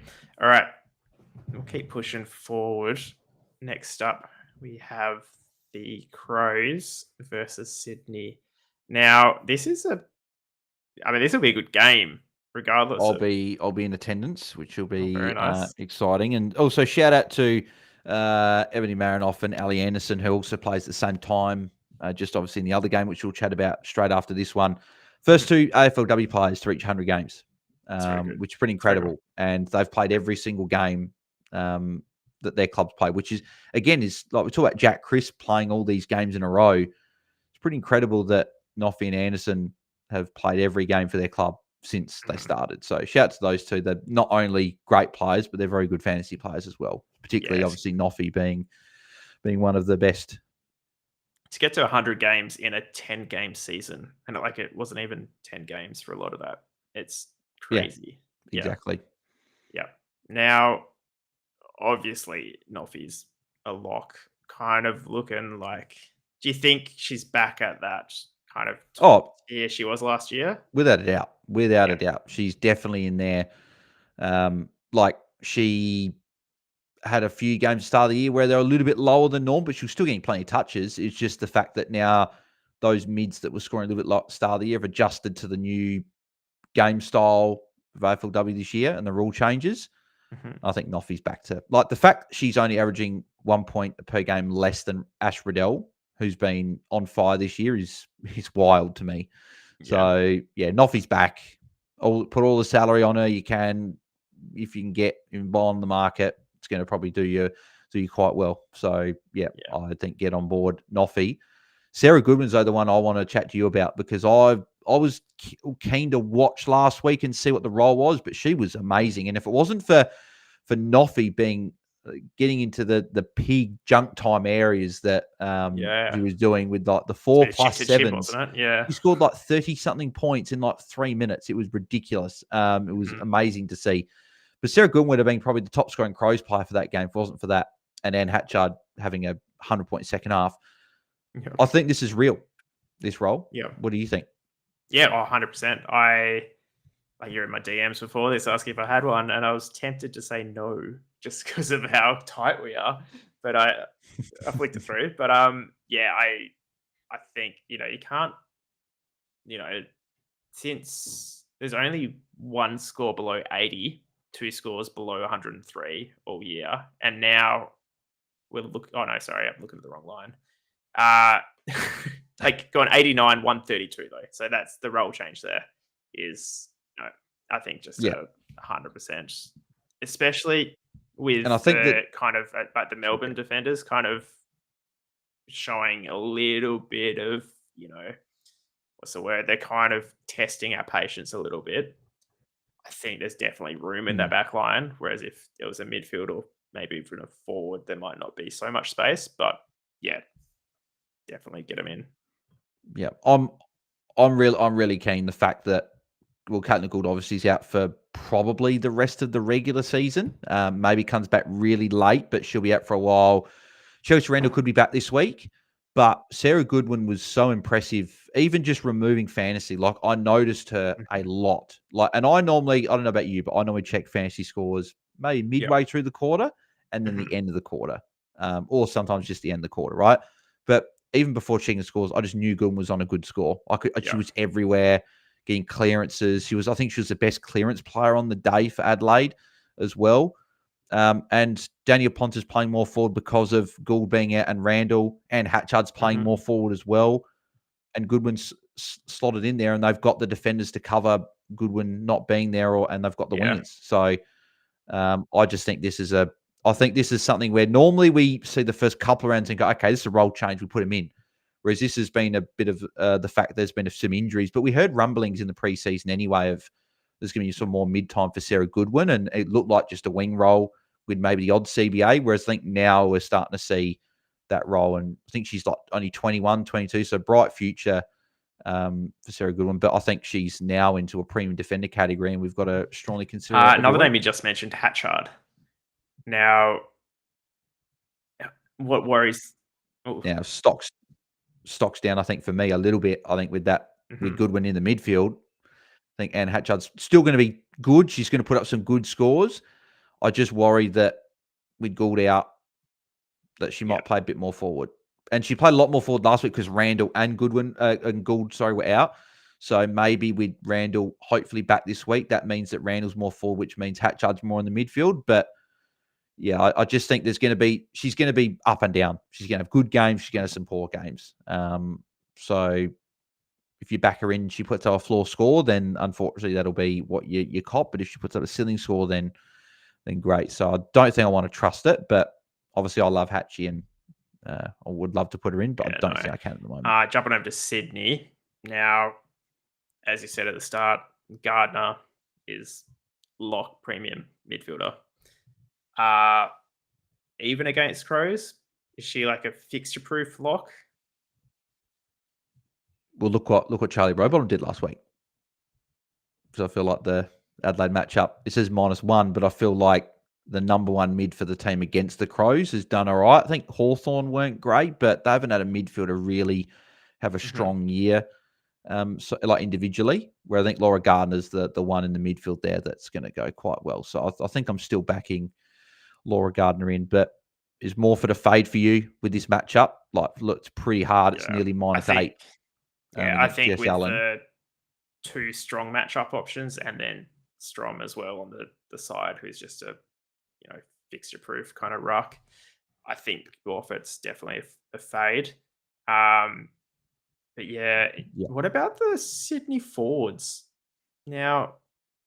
All right. We'll keep pushing forward. Next up, we have the Crows versus Sydney. Now, this will be a good game, regardless. I'll be in attendance, which will be very nice. exciting. And also shout out to Ebony Marinoff and Ali Anderson, who also plays at the same time, just obviously in the other game, which we'll chat about straight after this one. First 2 AFLW players to reach 100 games, which is pretty incredible. And they've played every single game that their clubs play, which is, again, is like we talk about Jack Crisp playing all these games in a row. It's pretty incredible that Noffy and Anderson have played every game for their club since they started. So shout out to those two. They're not only great players, but they're very good fantasy players as well. Particularly, obviously, Noffy being one of the best. To get to 100 games in a 10-game season, and it wasn't even 10 games for a lot of that. It's crazy. Yeah, exactly. Yeah. Now, obviously, Noffy's a lock. Kind of looking like. Do you think she's back at that kind of year she was last year? Without a doubt. Without a doubt. She's definitely in there. Like she had a few games at the start of the year where they're a little bit lower than norm, but she was still getting plenty of touches. It's just the fact that now those mids that were scoring a little bit low at the start of the year have adjusted to the new game style of AFLW this year and the rule changes. I think Noffy's back to like the fact she's only averaging 1 point per game less than Ash Riddell, who's been on fire this year, is wild to me. So Noffy's back. I'll put all the salary on her you can. If you can get involved on the market, it's going to probably do you quite well. So I think get on board Noffy. Sarah Goodwin's though the one I want to chat to you about because I was keen to watch last week and see what the role was, but she was amazing. And if it wasn't for Noffy getting into the pig junk time areas that he was doing with like the 4+7s, wasn't it? Yeah, he scored like 30 something points in like 3 minutes. It was ridiculous. It was amazing to see. But Sarah Goodwin would have been probably the top scoring Crows player for that game if it wasn't for that. And Anne Hatchard having a 100-point second half. Yeah. I think this is real, this role. Yeah. What do you think? Yeah, 100%. You're in my DMs before this asking if I had one, and I was tempted to say no just because of how tight we are. But I flicked it through. But I think, you can't, since there's only one score below 80, 2 scores below 103 all year. And now I'm looking at the wrong line. Going 89, 132 though. So that's the role change there is, I think just 100%, especially with and I think that kind of like the Melbourne defenders kind of showing a little bit of, what's the word? They're kind of testing our patience a little bit. I think there's definitely room in that back line. Whereas if it was a midfield or maybe even a forward, there might not be so much space. But definitely get them in. Yeah, I'm really keen. The fact that Caitlin Gould obviously is out for probably the rest of the regular season. Maybe comes back really late, but she'll be out for a while. Chelsea Randall could be back this week. But Sarah Goodwin was so impressive, even just removing fantasy. Like, I noticed her a lot. And I don't know about you, but I normally check fantasy scores maybe midway through the quarter and then the end of the quarter, or sometimes just the end of the quarter, right? But even before Chicken scores, I just knew Goodwin was on a good score. She Yeah. was everywhere, getting clearances. I think she was the best clearance player on the day for Adelaide as well. And Daniel Ponta's playing more forward because of Gould being out and Randall, and Hatchard's playing more forward as well. And Goodwin's slotted in there, and they've got the defenders to cover Goodwin not being there, and they've got the Yeah. wingers. So I just think this is something where normally we see the first couple of rounds and go, okay, this is a role change, we put him in. Whereas this has been a bit of the fact there's been some injuries, but we heard rumblings in the preseason anyway of there's going to be some more mid-time for Sarah Goodwin, and it looked like just a wing role with maybe the odd CBA, whereas I think now we're starting to see that role, and I think she's like only 21, 22, so bright future for Sarah Goodwin, but I think she's now into a premium defender category, and we've got to strongly consider her Another every name you just mentioned, Hatchard. Now, what worries? Now, stocks down, I think, for me a little bit. I think with that, with Goodwin in the midfield, I think Anne Hatchard's still going to be good. She's going to put up some good scores. I just worry that with Gould out, that she might play a bit more forward. And she played a lot more forward last week because Randall and Goodwin and Gould, were out. So maybe with Randall hopefully back this week, that means that Randall's more forward, which means Hatchard's more in the midfield. But yeah, I just think she's going to be up and down. She's going to have good games. She's going to have some poor games. So if you back her in, she puts up a floor score, then unfortunately that'll be what you cop. But if she puts up a ceiling score, then great. So I don't think I want to trust it. But obviously I love Hatchie, and I would love to put her in, but I don't think I can at the moment. Jumping over to Sydney. Now, as you said at the start, Gardner is lock premium midfielder. Even against Crows, is she like a fixture-proof lock? Well, look what Charlie Rowbottom did last week. Because I feel like the Adelaide matchup, it says -1, but I feel like the number one mid for the team against the Crows has done all right. I think Hawthorn weren't great, but they haven't had a midfielder really have a strong year, so like individually, where I think Laura Gardner's the one in the midfield there that's going to go quite well. So I think I'm still backing Laura Gardner in, but is Morford a fade for you with this matchup? Like, look, it's pretty hard. It's nearly -8. I think Jess with Allen. the two strong matchup options, and then Strom as well on the side, who's just a fixture proof kind of ruck, I think Morford's definitely a fade. But yeah, what about the Sydney forwards? Now,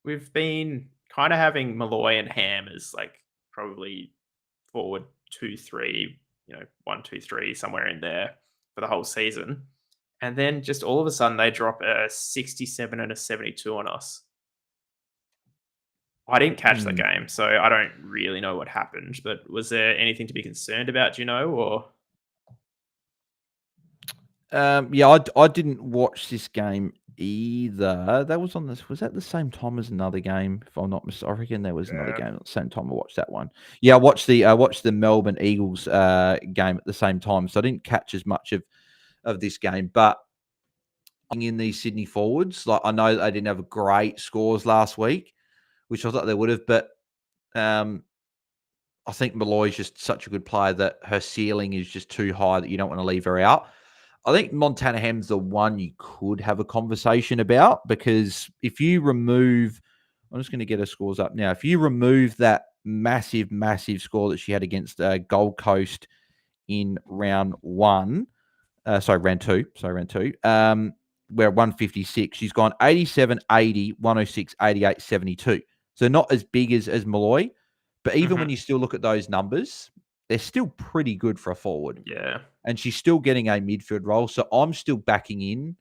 we've been kind of having Malloy and Ham as like probably forward 2-3, 1-2-3, somewhere in there for the whole season. And then just all of a sudden they drop a 67 and a 72 on us. I didn't catch the game, so I don't really know what happened. But was there anything to be concerned about, do you know? Or I didn't watch this game either. That was was that the same time as another game? If I'm not mistaken, I reckon there was another game at the same time I watched that one. Yeah, I watched the Melbourne Eagles game at the same time, so I didn't catch as much of this game. But in these Sydney forwards, like I know they didn't have great scores last week, which I thought they would have, but I think Malloy's just such a good player that her ceiling is just too high that you don't want to leave her out. I think Montana Ham's the one you could have a conversation about, because if you remove, I'm just going to get her scores up now. If you remove that massive, massive score that she had against Gold Coast in round two, where 156, she's gone 87, 80, 106, 88, 72. So not as big as Malloy, but even when you still look at those numbers, they're still pretty good for a forward. yeah. And she's still getting a midfield role. So I'm still backing in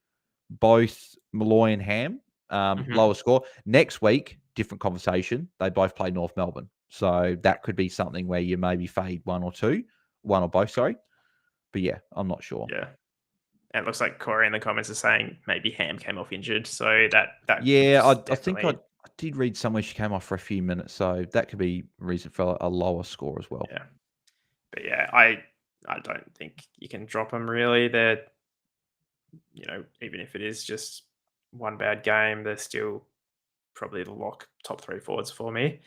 both Malloy and Ham, lower score. Next week, different conversation. They both play North Melbourne. So that could be something where you maybe fade one or both, sorry. But yeah, I'm not sure. Yeah. And it looks like Corey in the comments is saying maybe Ham came off injured. So that yeah, I think I did read somewhere she came off for a few minutes. So that could be a reason for a lower score as well. Yeah. But yeah, I don't think you can drop them really. They're, even if it is just one bad game, they're still probably the lock top 3 forwards for me.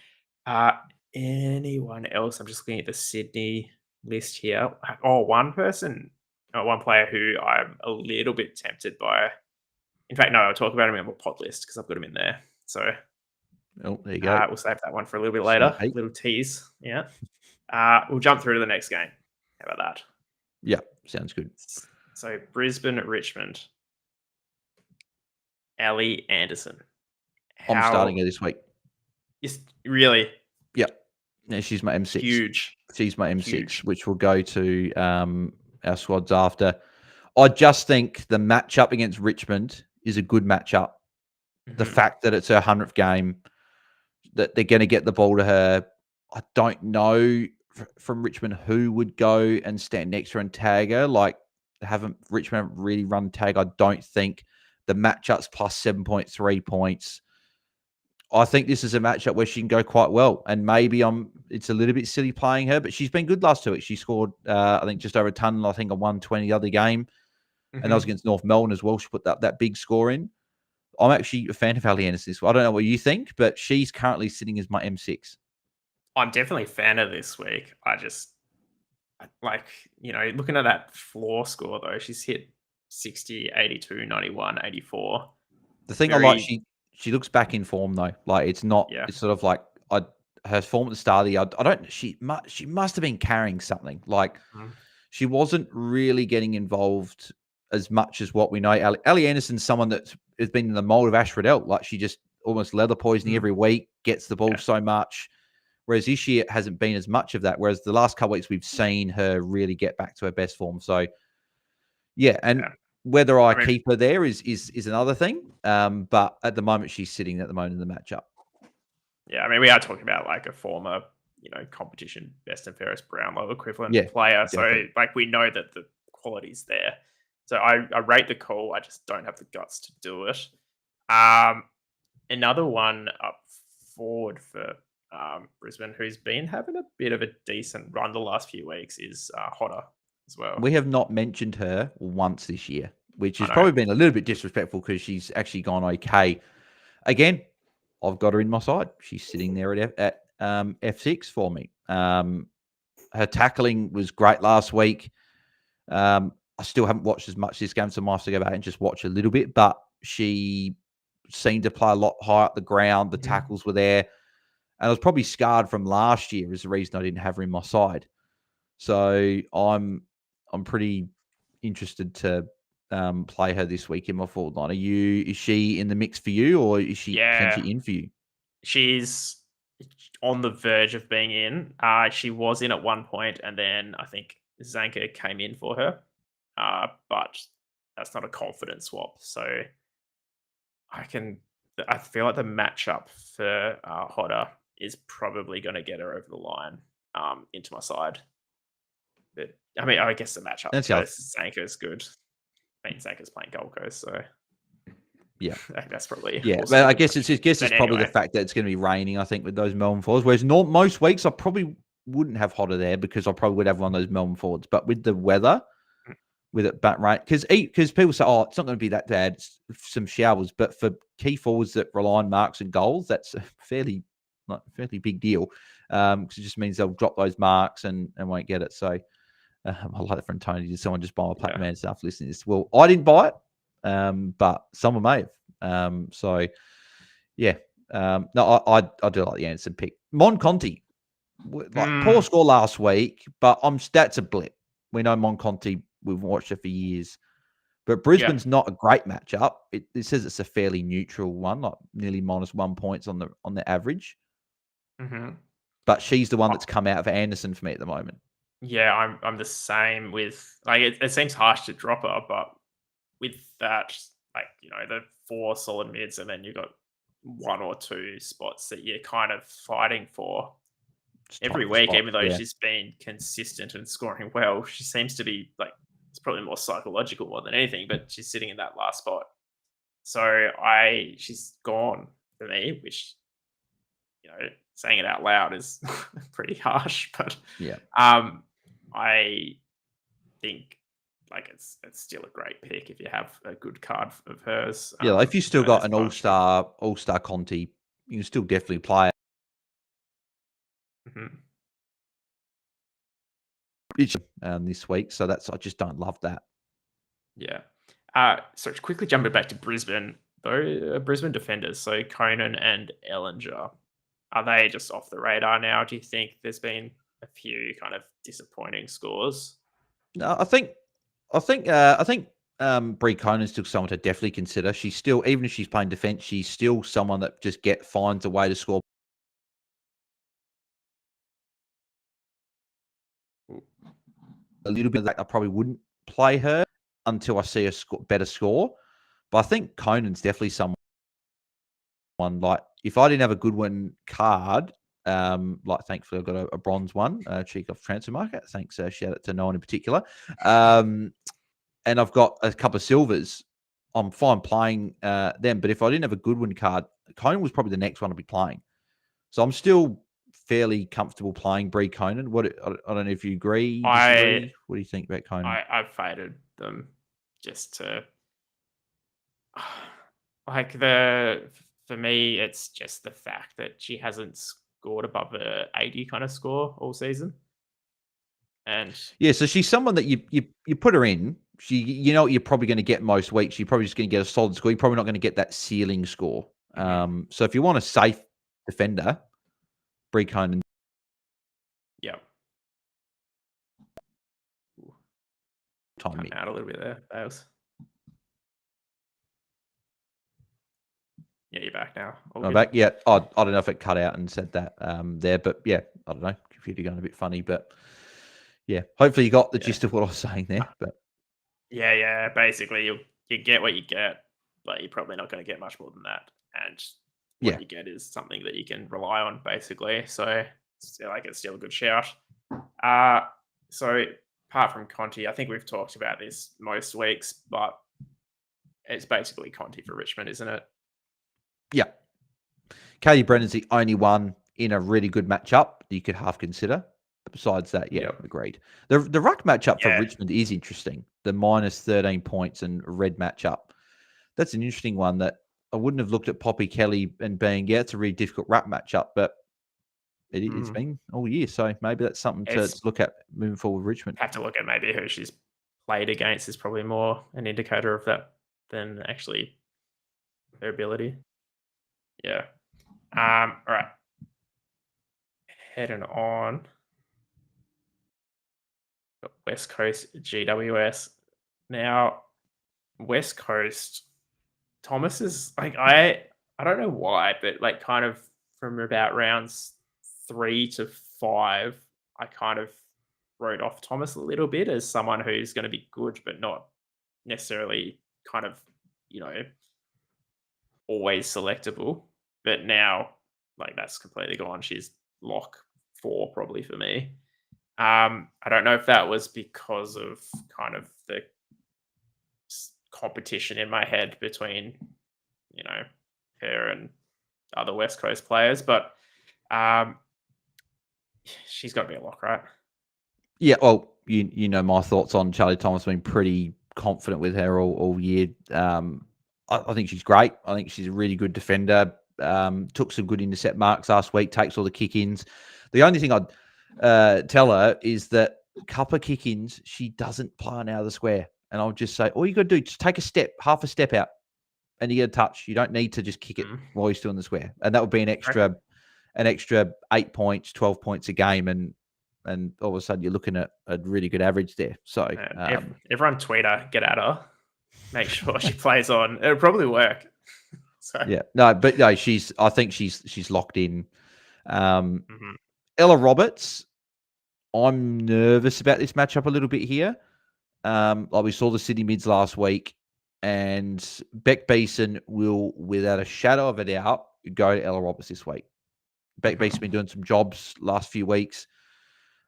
Anyone else? I'm just looking at the Sydney list here. Oh, one person one player who I'm a little bit tempted by. In fact, no, I'll talk about him in my pod list because I've got him in there. So Oh, there you go. we'll save that one for a little bit Sneak later. peek. Little tease. Yeah. We'll jump through to the next game. How about that? Yeah, sounds good. So Brisbane at Richmond. Ellie Anderson. I'm starting her this week. Really? Yeah. Yeah, she's my M6. Huge. She's my M6, Huge. which will go to our squads after. I just think the matchup against Richmond is a good matchup. The fact that it's her 100th game, that they're going to get the ball to her. I don't know from Richmond who would go and stand next to her and tag her. Like, Richmond haven't really run tag. I don't think the matchup's plus 7.3 points. I think this is a matchup where she can go quite well. And maybe it's a little bit silly playing her, but she's been good last 2 weeks. She scored, I think, just over a ton, I think, a 120 the other game. And that was against North Melbourne as well. She put that big score in. I'm actually a fan of Ali Anderson. I don't know what you think, but she's currently sitting as my M6. I'm definitely a fan of this week. I just, looking at that floor score, though, she's hit 60, 82, 91, 84. The thing I like, she looks back in form, though. Like, it's not, it's sort of like, her form at the start of the year, she must have been carrying something. Like, she wasn't really getting involved as much as what we know. Ali Anderson's someone that has been in the mold of Ash Riddell. Like, she just almost leather poisoning every week, gets the ball so much. Whereas this year it hasn't been as much of that. Whereas the last couple of weeks we've seen her really get back to her best form. So, whether I keep her there is another thing. But at the moment she's sitting in the matchup. Yeah, I mean, we are talking about like a former, competition best and fairest Brownlow equivalent player. Definitely. So, we know that the quality's there. So I rate the call. I just don't have the guts to do it. Another one up forward for Brisbane, who's been having a bit of a decent run the last few weeks, is Hodder as well. We have not mentioned her once this year, which has probably been a little bit disrespectful because she's actually gone okay. Again, I've got her in my side. She's sitting there at F6 for me. Her tackling was great last week. I still haven't watched as much this game, so I might have to go back and just watch a little bit. But she seemed to play a lot higher up the ground. The tackles were there. And I was probably scarred from last year is the reason I didn't have her in my side. So I'm pretty interested to play her this week in my forward line. Is she in the mix for you, or is she potentially in for you? She's on the verge of being in. She was in at one point, and then I think Zanka came in for her. But that's not a confident swap. So I feel like the matchup for Hodder is probably going to get her over the line into my side. But I mean, I guess the matchup versus Zanka is good. I mean, Zanka's playing Gold Coast, so yeah, that's probably But I guess it's probably the fact that it's going to be raining. I think with those Melbourne forwards, whereas most weeks I probably wouldn't have Hodder there because I probably would have one of those Melbourne forwards. But with the weather, with it back right, because people say, oh, it's not going to be that bad. It's some showers, but for key forwards that rely on marks and goals, that's a fairly big deal. Because it just means they'll drop those marks and won't get it. So I like that from Tony. Did someone just buy my Platinum Man stuff listening to this? Well, I didn't buy it, but someone may have. So yeah, no, I do like the Anderson pick. Mon Conti, poor score last week, but that's a blip. We know Mon Conti. We've watched it for years. But Brisbane's not a great matchup. It says it's a fairly neutral one, like nearly -1 points on the average. But she's the one that's come out of Anderson for me at the moment. Yeah, I'm the same with it seems harsh to drop her, but with that, the 4 solid mids, and then you've got 1 or 2 spots that you're kind of fighting for every week, even though she's been consistent and scoring well. She seems to be it's probably more psychological more than anything, but she's sitting in that last spot. So she's gone for me, which, saying it out loud is pretty harsh, but I think it's still a great pick if you have a good card of hers. If you still got an all-star Conti, you can still definitely play it. this week. So I just don't love that. Yeah. So quickly jumping back to Brisbane, though, Brisbane defenders, so Conan and Ellinger, are they just off the radar now? Do you think there's been a few kind of disappointing scores? No, I think Brie Conan's still someone to definitely consider. She's still, even if she's playing defense, she's still someone that just finds a way to score a little bit. That I probably wouldn't play her until I see a better score. But I think Conan's definitely someone like, if I didn't have a Goodwin card, like thankfully I've got a bronze one, cheek off transfer market. Thanks, shout out to no one in particular. And I've got a couple of silvers. I'm fine playing them, but if I didn't have a Goodwin card, Conan was probably the next one I'd be playing. So I'm still fairly comfortable playing Brie Conan. I don't know if you agree, disagree. What do you think about Conan? I've faded them just to for me, it's just the fact that she hasn't scored above a 80 kind of score all season. And yeah, so she's someone that you put her in. You know what you're probably going to get most weeks. You're probably just going to get a solid score. You're probably not going to get that ceiling score. So if you want a safe defender, Brie Conan. Yeah. Time out a little bit there, Bales. Yeah, you're back now. I'm back. Yeah, I don't know if it cut out and said that there, but yeah, I don't know. Computer going a bit funny, but yeah, hopefully you got the gist of what I was saying there. But yeah, basically you get what you get, but you're probably not going to get much more than that. And what you get is something that you can rely on, basically. So it's still a good shout. So apart from Conti, I think we've talked about this most weeks, but it's basically Conti for Richmond, isn't it? Yeah. Katie Brennan's the only one in a really good matchup you could half consider. Besides that, agreed. The ruck matchup for Richmond is interesting. The minus 13 points and red matchup. That's an interesting one that I wouldn't have looked at Poppy Kelly and being, it's a really difficult ruck matchup, but it's been all year. So maybe that's something to look at moving forward with Richmond. Have to look at maybe who she's played against is probably more an indicator of that than actually her ability. Yeah. All right. Heading on. West Coast GWS. Now, West Coast, Thomas is I don't know why, but kind of from about rounds 3 to 5, I kind of wrote off Thomas a little bit as someone who's going to be good, but not necessarily kind of, always selectable. But now, that's completely gone. She's lock 4 probably for me. I don't know if that was because of kind of the competition in my head between, her and other West Coast players, but she's got to be a lock, right? Yeah, well, you know my thoughts on Charlie Thomas. I've been pretty confident with her all year. I think she's great. I think she's a really good defender. Took some good intercept marks last week, takes all the kick-ins. The only thing I'd tell her is that a couple of kick-ins, she doesn't play on out of the square. And I'll just say, all you got to do, just take a step, half a step out, and you get a touch. You don't need to just kick it while you're still in the square. And that would be an extra 8 points, 12 points a game. And all of a sudden you're looking at a really good average there. So everyone tweet her, get at her, make sure she plays on. It'll probably work. So. Yeah, no, but no, I think she's locked in. Ella Roberts, I'm nervous about this matchup a little bit here. We saw the Sydney Mids last week, and Beck Beeson will, without a shadow of a doubt, go to Ella Roberts this week. Beck Beeson's been doing some jobs last few weeks.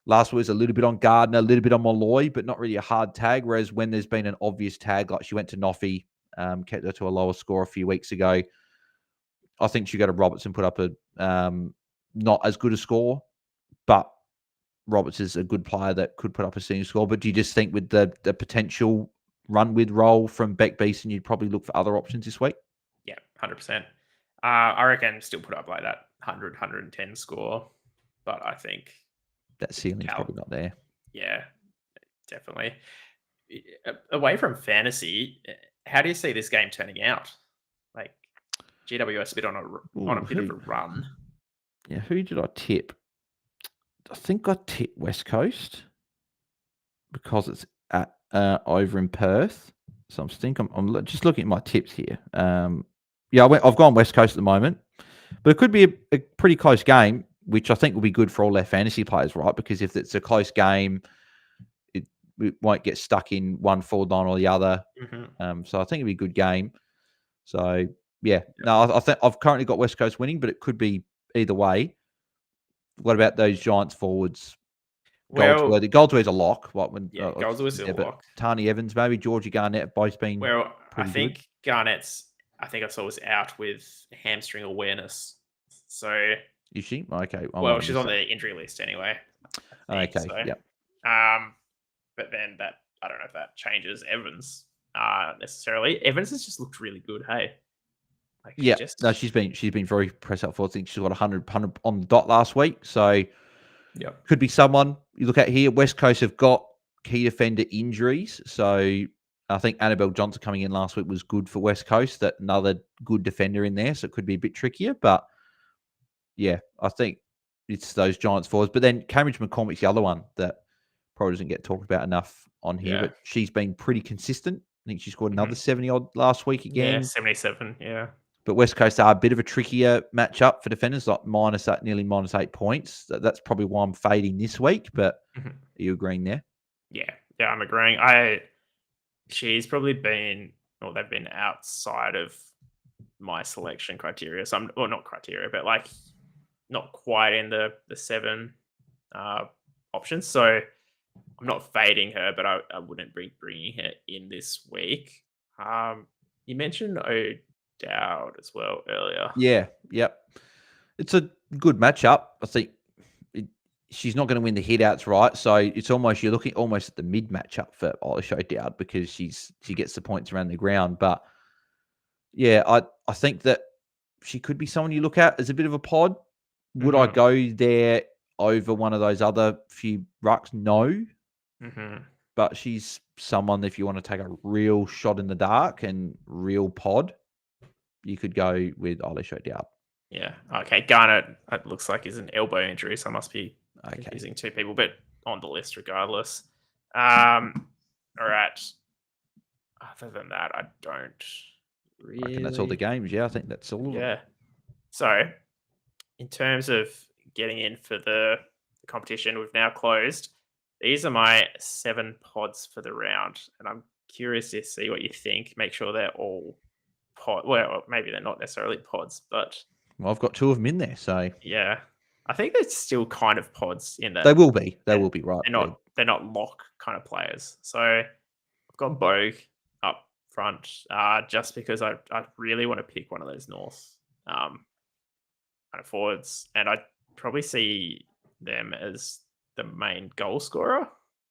Last week was a little bit on Gardner, a little bit on Malloy, but not really a hard tag. Whereas when there's been an obvious tag, like she went to Noffy, kept her to a lower score a few weeks ago, I think she got to Robertson, put up a not as good a score, but Roberts is a good player that could put up a senior score. But do you just think with the potential run with role from Beck Beeson, you'd probably look for other options this week? Yeah, 100%. I reckon still put up that 100, 110 score, but I think that ceiling's probably not there. Yeah, definitely. Away from fantasy, how do you see this game turning out? Like GWS a bit on a bit of a run. Yeah, who did I tip? I think I tipped West Coast because it's at over in Perth. So I'm just looking at my tips here. Yeah, I've gone West Coast at the moment, but it could be a pretty close game, which I think will be good for all their fantasy players, right? Because if it's a close game, it won't get stuck in one forward line or the other. So I think it'll be a good game. So yeah, no, I think I've currently got West Coast winning, but it could be either way. What about those Giants forwards? Well, Goldsworthy's a lock. Goldsworth's a lock. Tani Evans, maybe Georgie Garnett have both been I pretty think good. Garnett's. I think I saw was out with hamstring awareness. So Is she? Okay. well, she's on the injury list anyway. Okay. So. Yep. But then that I don't know if that changes Evans necessarily. Evans has just looked really good. Hey. Like yeah. No, she's been very press up for. I think she's got 100 on the dot last week. So could be someone you look at here. West Coast have got key defender injuries. So I think Annabelle Johnson coming in last week was good for West Coast. That another good defender in there. So it could be a bit trickier. But yeah, I think it's those Giants forwards. But then Cambridge McCormick's the other one that probably doesn't get talked about enough on here. But she's been pretty consistent. I think she scored another 70-odd last week again. Yeah, 77, yeah. But West Coast are a bit of a trickier matchup for defenders, like nearly minus 8 points. That's probably why I'm fading this week. But are you agreeing there? Yeah, I'm agreeing. She's probably been, or they've been outside of my selection criteria. So not criteria, but like not quite in the 7 options. So I'm not fading her, but I wouldn't be bringing her in this week. You mentioned O'Dowd as well earlier. Yeah, yep. It's a good matchup. I think she's not going to win the hitouts, right? So it's almost you're looking almost at the mid matchup for Olish O'Dowd because she gets the points around the ground. But yeah, I think that she could be someone you look at as a bit of a pod. Would I go there over one of those other few rucks? No. But she's someone, if you want to take a real shot in the dark and real pod, you could go with Olish O'Dowd. Yeah. Okay. Garnett, it looks like is an elbow injury, so I must be confusing two people, but on the list regardless. All right. Other than that, I don't really. I reckon that's all the games. Yeah, I think that's all of them. Yeah. So, in terms of getting in for the competition, we've now closed. These are my 7 pods for the round, and I'm curious to see what you think. Make sure they're all pod. Well, maybe they're not necessarily pods, but I've got 2 of them in there, so yeah, I think they're still kind of pods in that they will be. They will be, right? They're not lock kind of players. So I've got Bogue up front, just because I really want to pick one of those North kind of forwards, and I probably see them as the main goal scorer.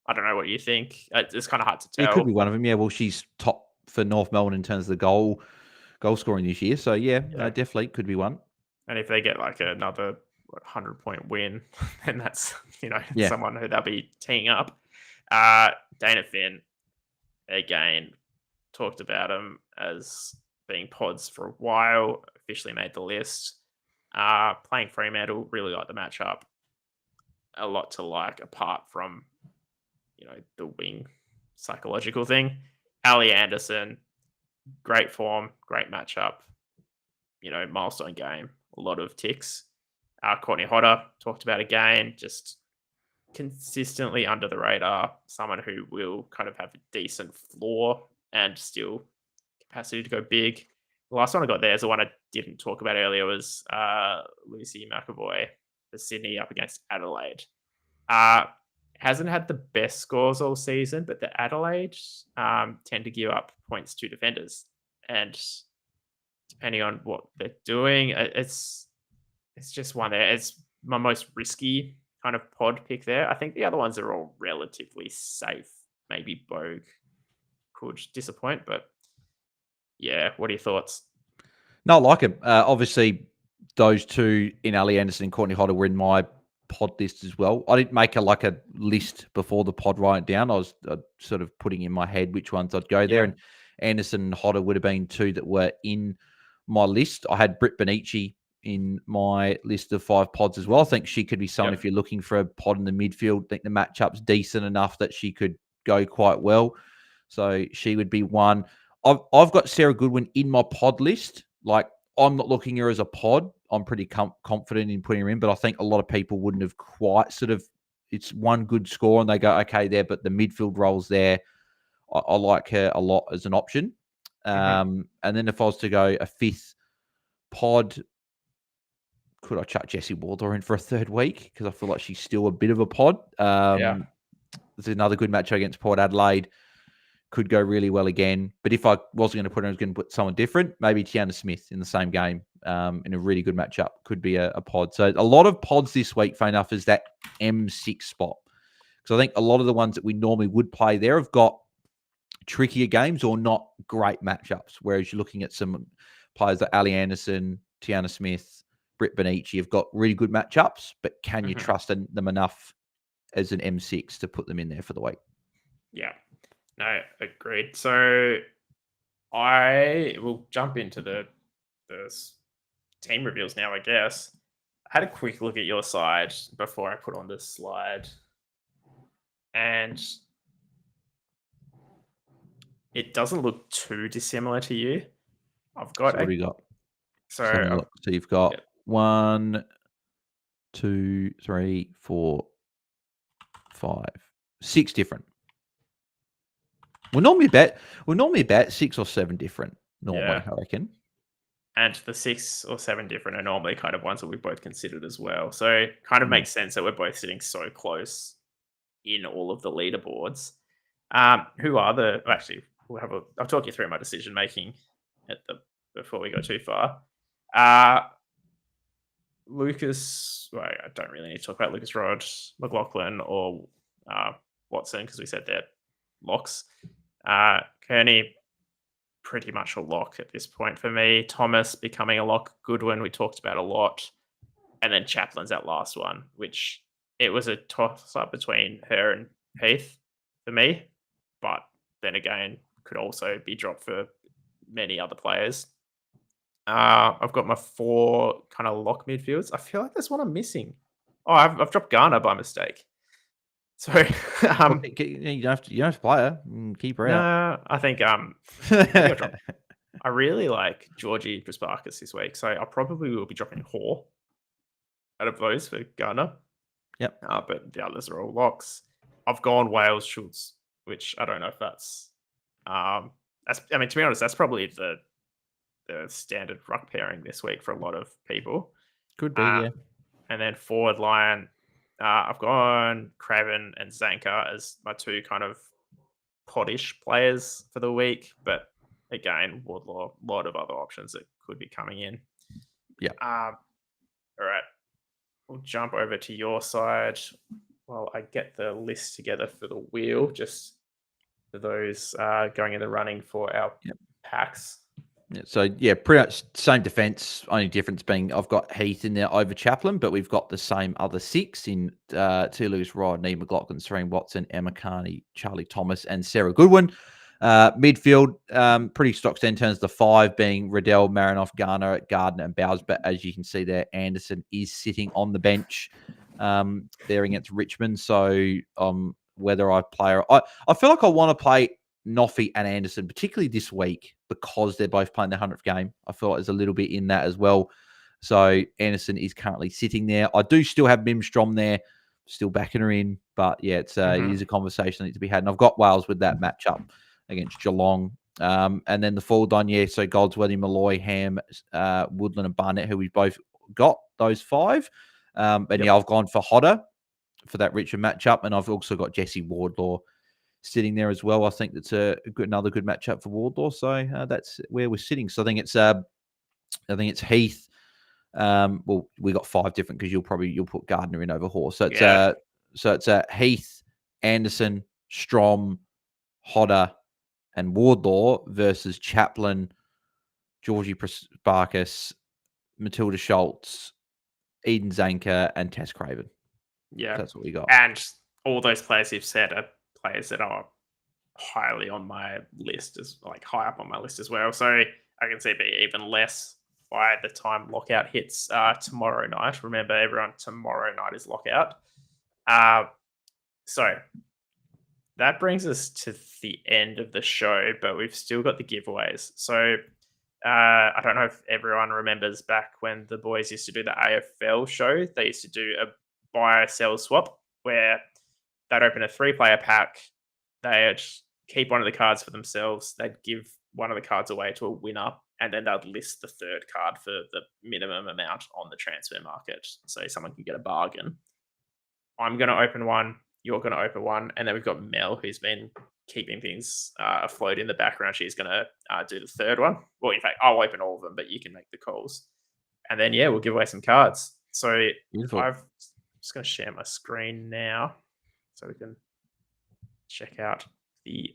I don't know what you think. It's kind of hard to tell. It could be one of them. Yeah, well, she's top for North Melbourne in terms of the goal scoring this year. So yeah, definitely could be one. And if they get like another 100-point win, then that's someone who they'll be teeing up. Dana Finn, again, talked about him as being pods for a while. Officially made the list. Playing Fremantle, really like the matchup. A lot to like apart from the wing psychological thing. Ali Anderson, great form, great matchup. Milestone game, a lot of ticks. Courtney Hodder, talked about again, just consistently under the radar, someone who will kind of have a decent floor and still capacity to go big. The last one I got there is the one I didn't talk about earlier was Lucy McAvoy for Sydney up against Adelaide. Hasn't had the best scores all season, but the Adelaide tend to give up points to defenders. And depending on what they're doing, it's just one there. It's my most risky kind of pod pick there. I think the other ones are all relatively safe. Maybe Bogue could disappoint, but yeah, what are your thoughts? No, I like him. Obviously, those two in Ali Anderson and Courtney Hodder were in my pod list as well. I didn't make a list before the pod write it down. I was sort of putting in my head which ones I'd go there. And Anderson and Hodder would have been two that were in my list. I had Britt Benici in my list of 5 pods as well. I think she could be someone if you're looking for a pod in the midfield. I think the matchup's decent enough that she could go quite well. So she would be one. I've got Sarah Goodwin in my pod list. Like, I'm not looking at her as a pod. I'm pretty confident in putting her in, but I think a lot of people wouldn't have quite sort of, it's one good score and they go, okay, there, but the midfield role's there. I like her a lot as an option. And then if I was to go a 5th pod, could I chuck Jessie Wardlaw in for a 3rd week? Because I feel like she's still a bit of a pod. There's another good match against Port Adelaide. Could go really well again. But if I wasn't going to put her, I was going to put someone different. Maybe Tiana Smith in the same game in a really good matchup. Could be a pod. So a lot of pods this week, fair enough, is that M6 spot. Because I think a lot of the ones that we normally would play there have got trickier games or not great matchups. Whereas you're looking at some players like Ali Anderson, Tiana Smith, Britt Benici have got really good matchups, but can you trust them enough as an M6 to put them in there for the week? Yeah. No, agreed. So I will jump into the team reveals now, I guess. I had a quick look at your side before I put on this slide. And it doesn't look too dissimilar to you. I've got... So what do you got? So you've got 1, 2, 3, 4, 5, 6 different. We're normally about 6 or 7 different. I reckon. And the 6 or 7 different are normally kind of ones that we both considered as well. So it kind of makes sense that we're both sitting so close in all of the leaderboards. Who are actually, I'll talk you through my decision making before we go too far. Lucas, well, I don't really need to talk about Lucas Rod, McLaughlin, or Watson, because we said they're locks. Kearney, pretty much a lock at this point for me. Thomas becoming a lock. Goodwin, we talked about a lot. And then Chaplin's that last one, which it was a toss-up between her and Heath for me. But then again, could also be dropped for many other players. I've got my 4 kind of lock midfields. I feel like there's one I'm missing. Oh, I've dropped Garner by mistake. Sorry. You don't have to play her. Keep her out. No, I think I really like Georgie Prasparkas this week, so I probably will be dropping Hoare out of those for Garner. Yep. But the others are all locks. I've gone Wales Schultz, which I don't know if that's to be honest, that's probably the standard ruck pairing this week for a lot of people. Could be, yeah. And then forward line, I've gone Craven and Zanka as my 2 kind of poddish players for the week. But again, Wardlaw, a lot of other options that could be coming in. Yeah. All right. We'll jump over to your side while I get the list together for the wheel, just for those going in the running for our packs. Yeah, so, pretty much same defence. Only difference being I've got Heath in there over Chaplin, but we've got the same other 6 in Toulouse, Rodney, McLaughlin, Serene Watson, Emma Carney, Charlie Thomas, and Sarah Goodwin. Midfield, pretty stock stand turns the 5 being Riddell, Marinoff, Garner, Gardner, and Bowers. But as you can see there, Anderson is sitting on the bench there against Richmond. So whether I play her, I feel like I want to play Noffy and Anderson, particularly this week, because they're both playing their 100th game. I feel like there's a little bit in that as well. So Anderson is currently sitting there. I do still have Mimstrom there, still backing her in. But yeah, it is a conversation that needs to be had. And I've got Wales with that matchup against Geelong. And then the forward line, so Goldsworthy, Malloy, Ham, Woodland, and Barnett, who we've both got, those 5. I've gone for Hodder for that Richmond matchup. And I've also got Jessie Wardlaw sitting there as well. I think that's another good matchup for Wardlaw. So that's where we're sitting. So I think it's Heath. Well, we got 5 different because you'll put Gardner in over Hoare. So it's Heath, Anderson, Strom, Hodder, and Wardlaw versus Chaplin, Georgie Prasparkas, Matilda Schultz, Eden Zanker, and Tess Craven. Yeah. That's what we got. And all those players you've said are players that are highly on my list, as like high up on my list as well. So I can see it be even less by the time lockout hits tomorrow night. Remember, everyone, tomorrow night is lockout. So that brings us to the end of the show, but we've still got the giveaways. So I don't know if everyone remembers back when the boys used to do the AFL show. They used to do a buy, sell, swap where they'd open a 3-player pack. They'd keep one of the cards for themselves. They'd give one of the cards away to a winner, and then they'd list the third card for the minimum amount on the transfer market, so someone can get a bargain. I'm going to open one. You're going to open one, and then we've got Mel, who's been keeping things afloat in the background. She's going to do the third one. Well, in fact, I'll open all of them, but you can make the calls. And then, we'll give away some cards. So Beautiful. I'm just going to share my screen now so we can check out the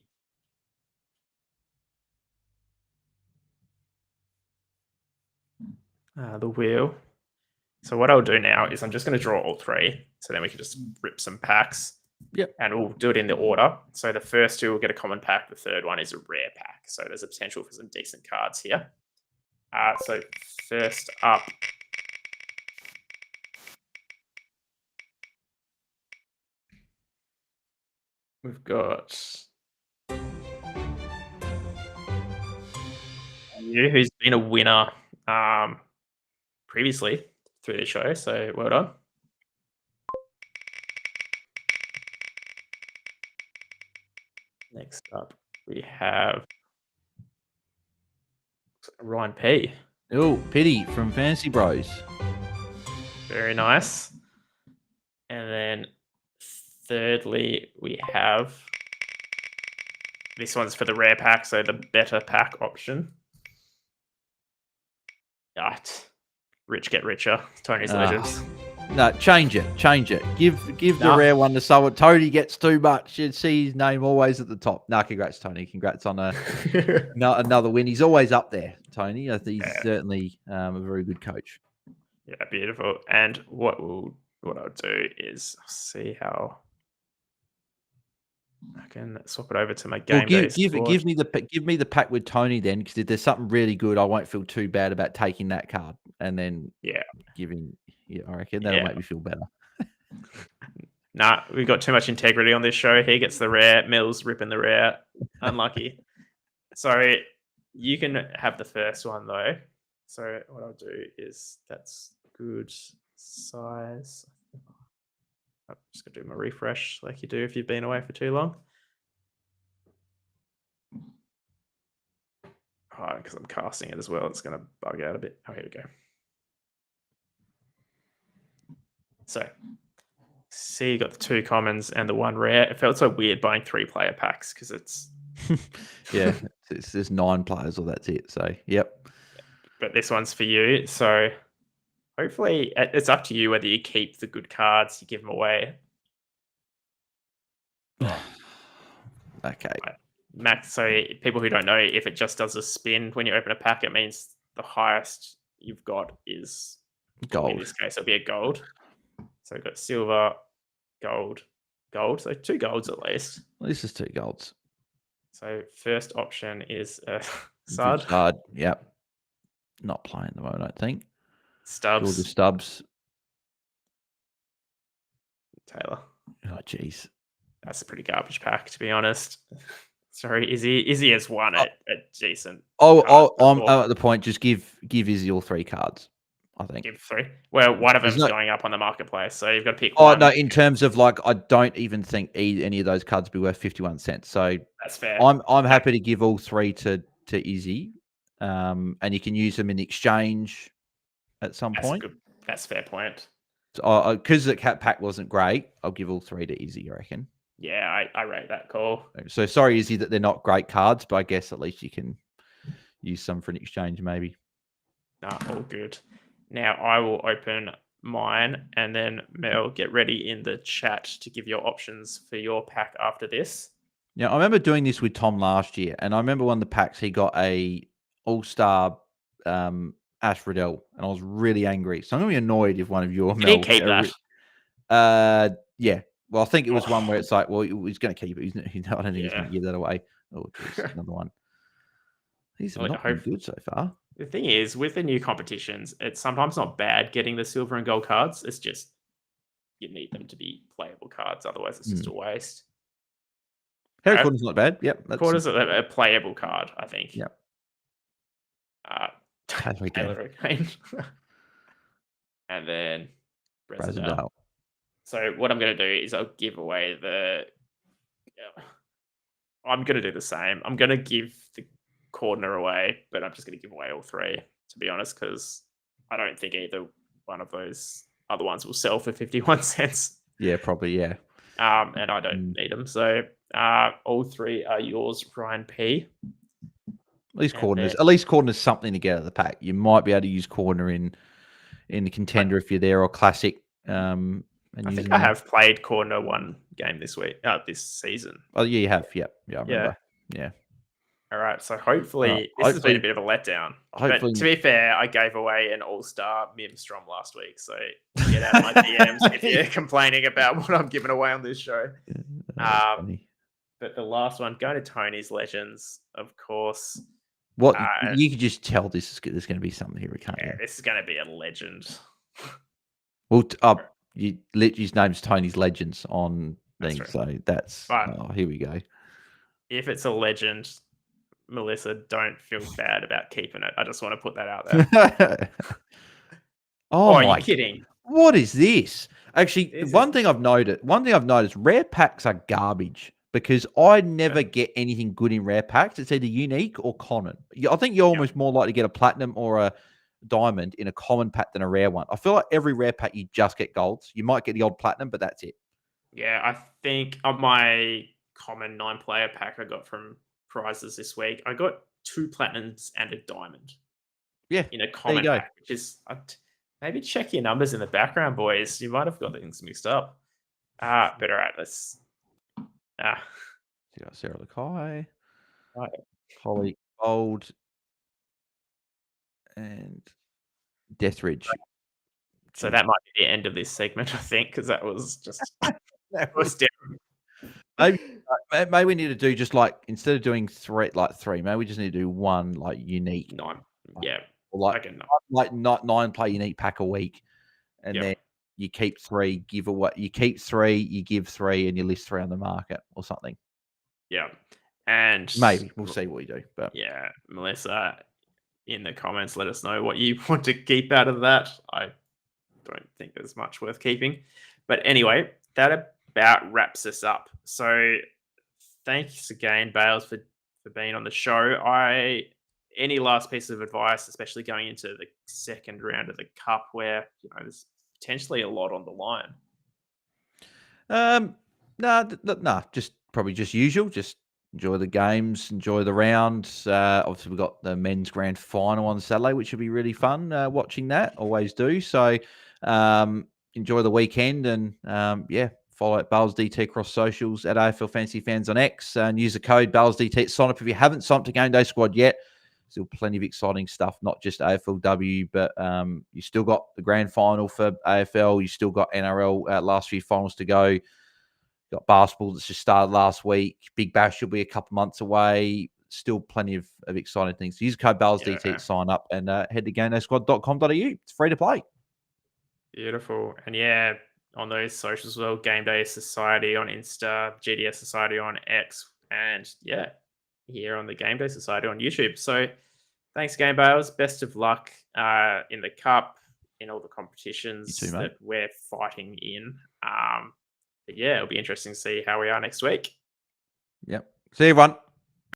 wheel. So what I'll do now is I'm just going to draw all three. So then we can just rip some packs. Yep. And we'll do it in the order. So the first two will get a common pack. The third one is a rare pack. So there's a potential for some decent cards here. So first up, we've got you, who's been a winner previously through the show. So well done. Next up, we have Ryan P. Oh, Pity from Fantasy Bros. Very nice. And then thirdly, we have this one's for the rare pack, so the better pack option. Right. Rich get richer. Tony's Legends. No, change it. Give the rare one to someone. Tony gets too much. You'd see his name always at the top. No, congrats, Tony. Congrats on another win. He's always up there, Tony. I think he's certainly a very good coach. Yeah, beautiful. And what I'll do is see how I can swap it over to my game. Well, give me the pack with Tony then, because if there's something really good, I won't feel too bad about taking that card and then giving. Yeah, I reckon that'll make me feel better. Nah, we've got too much integrity on this show. He gets the rare. Mills ripping the rare. Unlucky. So you can have the first one though. So what I'll do is that's good size. I'm just gonna do my refresh like you do if you've been away for too long. Oh, because I'm casting it as well, it's gonna bug out a bit. Oh, here we go. So, see, you got the 2 commons and the 1 rare. It felt so weird buying 3-player packs because it's there's 9 players, or that's it. So, yep. But this one's for you. So, hopefully, it's up to you whether you keep the good cards, you give them away. Okay. Max, so people who don't know, if it just does a spin when you open a pack, it means the highest you've got is gold. In this case, it'll be a gold. So we've got silver, gold. So 2 golds at least. Well, this is 2 golds. So first option is Sard. Sard, yep. Not playing at the moment, I don't think. Stubbs. Georgia Stubbs. Taylor. Oh, jeez. That's a pretty garbage pack, to be honest. Sorry, Izzy has won a decent. I'm at the point. Just give Izzy all 3 cards. I think. Give 3. Well, one of them's going up on the marketplace, so you've got to pick one. Oh no, in terms of like, I don't even think any of those cards be worth 51 cents. So that's fair. I'm happy to give all 3 to Izzy, and you can use them in exchange at some point. That's a fair point. So, because the cat pack wasn't great, I'll give all 3 to Izzy, I reckon. Yeah, I rate that call. So sorry, Izzy, that they're not great cards, but I guess at least you can use some for an exchange, maybe. No, all good. Now I will open mine, and then Mel, get ready in the chat to give your options for your pack after this. Yeah, I remember doing this with Tom last year, and I remember one of the packs he got a All-Star Ash Riddell, and I was really angry. So I'm going to be annoyed if one of your Did he keep that? Yeah. Well, I think it was one where it's like, well, he's going to keep it. I don't think he's going Yeah. to give that away. Oh, geez, another one. These have I not been hope good so far. the thing is with the new competitions, it's sometimes not bad getting the silver and gold cards. It's just you need them to be playable cards, otherwise it's just a waste. Harry Alright. Corden's not bad. Yep. That's Quarters a playable card, I think. Yep. Uh, Taylor again. Taylor again. And then Brazil. Brazil. So what I'm going to do is I'll give away I'm going to do the same. I'm going to give the Cordner away, but I'm just going to give away all three, to be honest, because I don't think either one of those other ones will sell for 51 cents. Yeah, probably. Yeah. And I don't need them. So all three are yours, Ryan P. At least Cordner's something to get out of the pack. You might be able to use Cordner in the contender if you're there, or classic. I think I have played Cordner one game this season. Oh yeah, you have. Yep. Yeah, I remember. Yeah. All right. So hopefully this has been a bit of a letdown. Hopefully, but to be fair, I gave away an all-star Mimstrom last week. So get out of my DMs if you're complaining about what I'm giving away on this show. But the last one, going to Tony's Legends, of course. What you can just tell there's going to be something here, can't you? This is going to be a legend. Well, his name's Tony's Legends on thing, so that's here we go. If it's a legend, Melissa, don't feel bad about keeping it. I just want to put that out there. Are you kidding? What is this? Actually, one thing I've noticed, rare packs are garbage because I never get anything good in rare packs. It's either unique or common. I think you're almost more likely to get a platinum or a diamond in a common pack than a rare one. I feel like every rare pack you just get golds. You might get the odd platinum, but that's it. Yeah, I think on my common 9-player pack I got from prizes this week, I got 2 platinums and a diamond. Yeah, in a common pack, which is maybe check your numbers in the background, boys. You might have got things mixed up. But all right, let's. Sarah Lakai, Right. Holly Old, and Deathridge. So that might be the end of this segment, I think, because that was just Maybe we need to do just like instead of doing three, maybe we just need to do one like unique 9. Like not 9-player unique pack a week, and then you keep 3, give away. You keep 3, you give 3, and you list 3 on the market or something. Yeah, and maybe we'll see what we do. But yeah, Melissa, in the comments, let us know what you want to keep out of that. I don't think there's much worth keeping, but anyway, that about wraps us up. So thanks again, Bales, for being on the show. Any last piece of advice, especially going into the second round of the Cup, where there's potentially a lot on the line? Just probably just usual. Just enjoy the games, enjoy the rounds. Obviously, we've got the men's grand final on Saturday, which will be really fun watching that. Always do. So enjoy the weekend and follow at Bales DT across socials at AFL Fantasy Fans on X and use the code Bales DT. Sign up if you haven't signed up to GameDay Squad yet. Still plenty of exciting stuff, not just AFLW, but you still got the grand final for AFL. You still got NRL last few finals to go. You got basketball that's just started last week. Big Bash will be a couple months away. Still plenty of exciting things. Use code BalesDT to sign up and head to GameDaySquad.com.au. It's free to play. Beautiful. And on those socials as well, Game Day Society on Insta, GDS Society on X, and here on the Game Day Society on YouTube. So thanks, Game Bales. Best of luck in the Cup, in all the competitions that we're fighting in. But it'll be interesting to see how we are next week. Yep. See you, everyone.